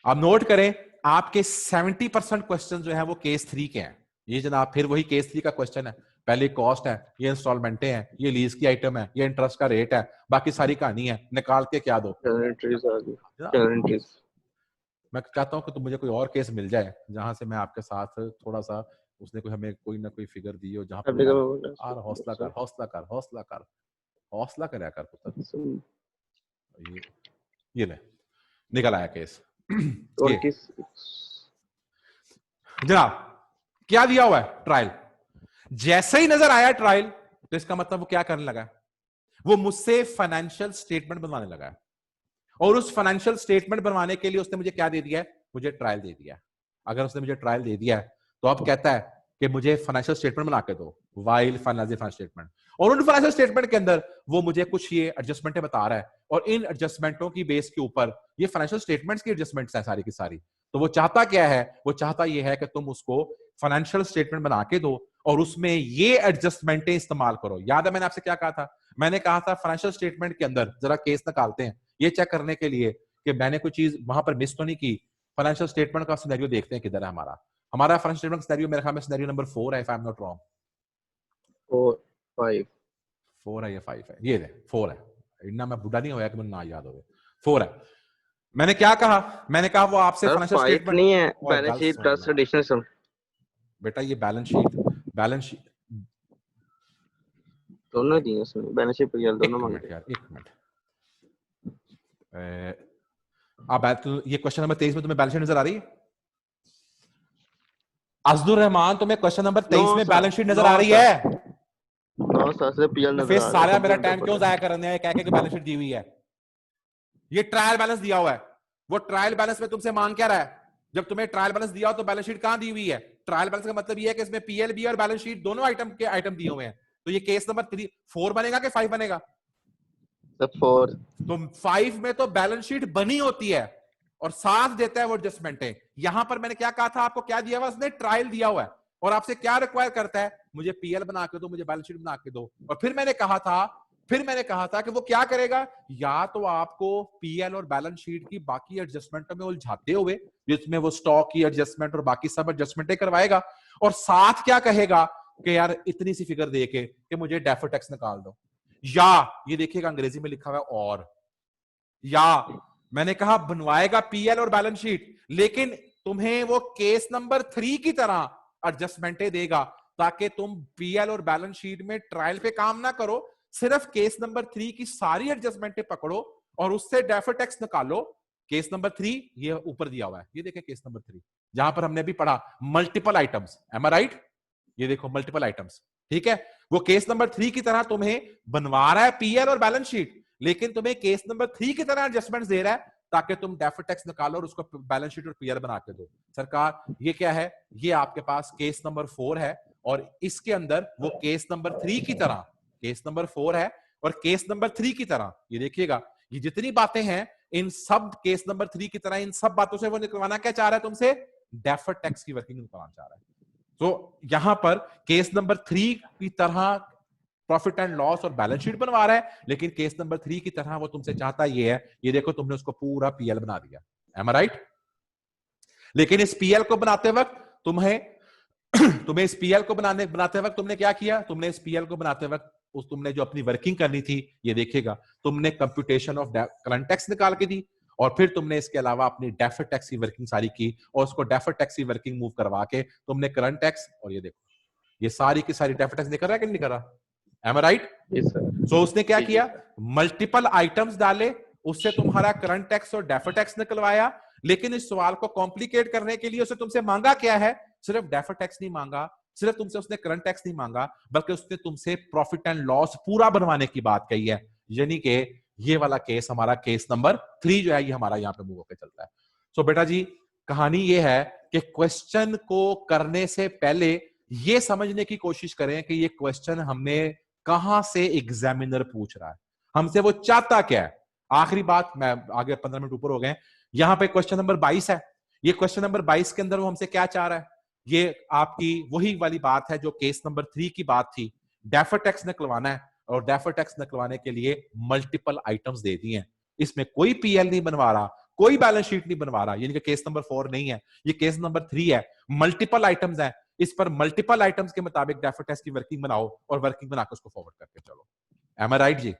आप नोट करें, आपके 70% क्वेश्चन जो है वो केस 3 के हैं। ये जनाब फिर वही केस 3 का क्वेश्चन है। पहले कॉस्ट है, ये इंस्टॉलमेंटें हैं, ये लीज की आइटम है, ये इंटरेस्ट का रेट है, बाकी सारी कहानी है, निकाल के क्या दो। मैं चाहता हूं कि तुम मुझे कोई और केस मिल जाए जहां से मैं आपके साथ थोड़ा सा, उसने कोई हमें कोई ना कोई फिगर दी हो जहां पर यार हौसला कर, हौसला कर, हौसला कर, हौसला करया कर पुत्र। ये ले, निकल आया केस। जनाब क्या दिया हुआ है? ट्रायल। जैसे ही नजर आया ट्रायल तो इसका मतलब वो क्या करने लगा, वो मुझसे फाइनेंशियल स्टेटमेंट बनवाने लगा है, और उस फाइनेंशियल स्टेटमेंट बनवाने के लिए उसने मुझे क्या दे दिया है? मुझे ट्रायल दे दिया है। अगर उसने मुझे ट्रायल दे दिया है तो अब कहता है कि मुझे फाइनेंशियल स्टेटमेंट बना के दो, वाइल फाइनेंशियल स्टेटमेंट, और उन फाइनेंशियल स्टेटमेंट के अंदर वो मुझे कुछ ये एडजस्टमेंटें बता रहा है, और इन एडजस्टमेंटों की बेस के ऊपर ये फाइनेंशियल स्टेटमेंट्स की एडजस्टमेंट्स हैं सारी की सारी। तो वो चाहता क्या है? वो चाहता ये है कि तुम उसको फाइनेंशियल स्टेटमेंट बना के दो और उसमें ये एडजस्टमेंटें इस्तेमाल करो। याद है मैंने आपसे क्या कहा था? मैंने कहा था फाइनेंशियल स्टेटमेंट के अंदर जरा केस निकालते हैं ये चेक करने के लिए कि मैंने कोई चीज वहां पर मिस तो नहीं की। फाइनेंशियल स्टेटमेंट का सिनेरियो देखते हैं किधर है हमारा। हमारा फाइनेंशियल स्टेटमेंट सिनेरियो मेरे ख्याल में सिनेरियो नंबर 4 है, if I am not wrong. 4 है या 5 है? ये 4 है। इतना मैं बुढ़ा नहीं होया कि मुझे ना याद हो। 4 है। मैंने क्या कहा? मैंने कहा वो आपसे फाइनेंशियल स्टेटमेंट नहीं है, बैलेंस शीट प्लस एडिशनल सम। बेटा ये बैलेंस शीट दोनों दी उसमें, बैलेंस शीट पीएल दोनों मांगे यार। एक मिनट, अब ये क्वेश्चन नंबर 23 में तुम्हें बैलेंस शीट नजर आ रही है? अज़दुर रहमान, तुम्हें क्वेश्चन नंबर 23 में बैलेंस शीट नजर आ रही है? फिर सारा मेरा टाइम क्यों जाया करने है कह के बैलेंस शीट दी हुई है? ये ट्रायल बैलेंस दिया हुआ है। वो ट्रायल बैलेंस में तुमसे मांग क्या रहा है? जब तुम्हें ट्रायल बैलेंस दिया हो तो बैलेंस शीट कहां दी हुई है? ट्रायल बैलेंस का मतलब ये है कि इसमें पीएलबी और बैलेंस शीट दोनों आइटम दिए हुए हैं। तो ये केस नंबर 4 बनेगा कि 5 बनेगा? 4। तो 5 में तो बैलेंस शीट बनी होती है और साथ देता है वो एडजस्टमेंट है। यहां पर मैंने क्या कहा था आपको? क्या दिया हुआ उसने? ट्रायल दिया हुआ है, और आपसे क्या रिक्वायर करता है? मुझे पीएल बना के दो, मुझे बैलेंस शीट बना के दो। और फिर मैंने कहा था कि वो क्या करेगा? या तो आपको पीएल और बैलेंस शीट की बाकी एडजस्टमेंटों में उलझाते हुए, जिसमें वो स्टॉक की एडजस्टमेंट और बाकी सब एडजस्टमेंटें करवाएगा, और साथ क्या कहेगा कि यार इतनी सी फिगर दे के कि मुझे डेफर्ड टैक्स निकाल दो। या ये देखिएगा अंग्रेजी में लिखा हुआ है और, या मैंने कहा बनवाएगा पीएल और बैलेंस शीट, लेकिन तुम्हें वो केस नंबर 3 की तरह एडजस्टमेंटें देगा, ताकि तुम पीएल और बैलेंस शीट में ट्रायल पे काम ना करो, सिर्फ केस नंबर 3 की सारी एडजस्टमेंटें पकड़ो और उससे डेफर्ड टैक्स निकालो। केस नंबर 3 ये ऊपर दिया हुआ है, ये देखें केस नंबर 3, जहां पर हमने भी पढ़ा multiple items, M I right? ये देखो मल्टीपल आइटम्स, ठीक है। वो केस नंबर 3 की तरह तुम्हें बनवा रहा है पीएल और बैलेंस शीट, लेकिन तुम्हें केस नंबर 3 की तरह एडजस्टमेंट दे रहा है ताकि तुम डेफर्ड टैक्स निकालो और उसको बैलेंस शीट और पीएल बना के दो। सरकार ये क्या है, ये आपके पास केस नंबर 4 है और इसके अंदर वो केस नंबर 3 की तरह, केस नंबर 4 है और केस नंबर 3 की तरह, ये देखिएगा ये जितनी बातें हैं इन सब केस नंबर 3 की तरह, इन सब बातों से वो निकलवाना क्या चाह रहा है तुमसे, डेफर्ड टैक्स की वर्किंग निकलवाना चाह रहा है। तो यहां पर केस नंबर 3 की तरह प्रॉफिट एंड लॉस और बैलेंस शीट बनवा रहा है, लेकिन केस नंबर 3 की तरह वो तुमसे चाहता ये है, ये देखो तुमने उसको पूरा पीएल बना दिया, एम आई राइट? लेकिन इस पीएल को बनाते वक्त तुम्हें इस पीएल को बनाते वक्त तुमने क्या किया, तुमने इस पीएल को बनाते वक्त तुमने जो अपनी वर्किंग करनी थी, ये देखिएगा तुमने कंप्यूटेशन ऑफ करंट टैक्स निकाल के दी और फिर तुमने इसके अलावा अपनी डेफर्ड टैक्स की वर्किंग सारी की और उसको डेफर्ड टैक्स की वर्किंग मूव करवा के तुमने करंट टैक्स, और ये देखो ये सारी की सारी डेफर्ड टैक्स निकल रहा है कि नहीं निकल रहा, एम आई राइट? सो उसने क्या किया, मल्टीपल आइटम्स डाले, उससे तुम्हारा करंट टैक्स और डेफर्ड टैक्स निकलवाया, लेकिन इस सवाल को कॉम्प्लिकेट करने के लिए उसने तुमसे मांगा क्या है, सिर्फ डेफर्ड टैक्स नहीं मांगा, सिर्फ तुमसे उसने करंट टैक्स नहीं मांगा, बल्कि उसने तुमसे प्रॉफिट एंड लॉस पूरा बनवाने की बात कही है। यानी कि ये वाला केस हमारा केस नंबर 3 जो है ये हमारा यहाँ पे मूव होकर चलता है। सो बेटा जी कहानी ये है कि क्वेश्चन को करने से पहले ये समझने की कोशिश करें कि ये क्वेश्चन हमने कहां से एग्जामिनर पूछ रहा है, हमसे वो चाहता क्या है। आखिरी बात, मैं आगे 15 मिनट ऊपर हो गए, यहां पे क्वेश्चन नंबर 22 है, ये क्वेश्चन नंबर 22 के अंदर वो हमसे क्या चाह रहा है, ये आपकी वही वाली बात है जो केस नंबर 3 की बात थी, डेफर्ड टैक्स निकलवाना है और डेफर्ड टैक्स निकलवाने के लिए मल्टीपल आइटम्स दे दिए हैं, इसमें कोई पीएल नहीं बनवा रहा, कोई बैलेंस शीट नहीं बनवा रहा, यानी कि केस नंबर 4 नहीं है, ये केस नंबर 3 है, मल्टीपल आइटम्स है, इस पर मल्टीपल आइटम्स के मुताबिक डेफर्ड टैक्स की वर्किंग बनाओ और वर्किंग बनाकर उसको फॉरवर्ड करके चलो, एम आई राइट जी?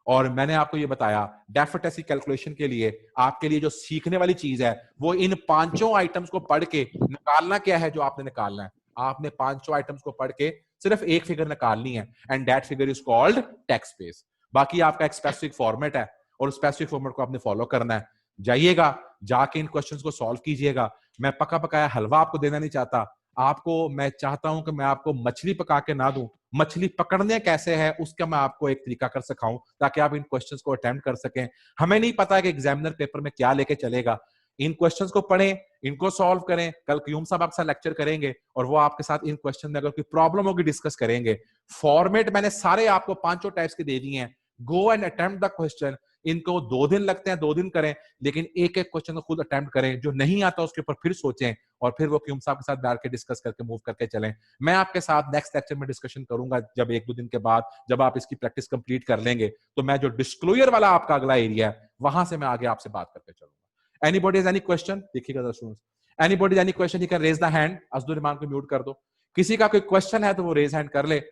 और मैंने आपको ये बताया डेफर्ड टैक्स की कैलकुलेशन के लिए आपके लिए जो सीखने वाली चीज है वो इन 5 आइटम्स को पढ़ के निकालना क्या है, जो आपने निकालना है, आपने 5 आइटम्स को पढ़ के सिर्फ एक फिगर निकालनी है and that figure is called tax base. बाकी आपका एक स्पेसिफिक फॉर्मेट है और स्पेसिफिक फॉर्मेट को आपने फॉलो करना है। जाइएगा जाके इन क्वेश्चंस को सॉल्व कीजिएगा। मैं पका पकाया हलवा आपको देना नहीं चाहता, आपको मैं चाहता हूं कि मैं आपको मछली पका के ना दूं, मछली पकड़ने कैसे है उसका मैं आपको एक तरीका कर सिखाऊं ताकि आप इन क्वेश्चंस को अटेम्प्ट कर सकें। हमें नहीं पता कि एग्जामिनर पेपर में क्या लेके चलेगा, इन क्वेश्चंस को पढ़ें, इनको सॉल्व करें, कल क्यूम साहब आपके साथ लेक्चर करेंगे और वो आपके साथ इन क्वेश्चन में अगर कोई प्रॉब्लम होगी डिस्कस करेंगे। फॉर्मेट मैंने सारे आपको 5 टाइप्स के दे दिए हैं, go and attempt the question. इनको 2 दिन लगते हैं, 2 दिन करें, लेकिन एक एक क्वेश्चन को खुद अटेम्प्ट करें, जो नहीं आता उसके ऊपर फिर सोचें और फिर वो क्यूम साहब के साथ बैठ के डिस्कस करके मूव करके चलें। मैं आपके साथ नेक्स्ट लेक्चर में डिस्कशन करूंगा जब 1-2 दिन के बाद जब आप इसकी प्रैक्टिस कंप्लीट कर लेंगे, तो मैं जो डिस्क्लोजर वाला आपका अगला एरिया है वहां से मैं आगे आपसे बात करके चलूंगा। Anybody has any question? देखिएगा students, anybody has any question, you can raise the hand. Abdul Rahman को म्यूट कर दो, किसी का कोई क्वेश्चन है तो वो रेज हैंड कर ले,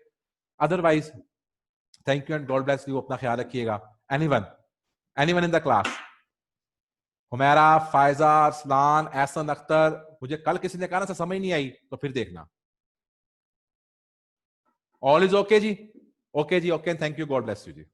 otherwise thank you and God bless you, अपना ख्याल रखिएगा। Anyone in the class? Humaira, Faiza, Arsalan, Ehsan Akhtar, मुझे कल किसी ने कहा ना समझ नहीं आई तो फिर देखना। ऑल इज ओके जी? ओके जी, okay, thank you, God bless you ji.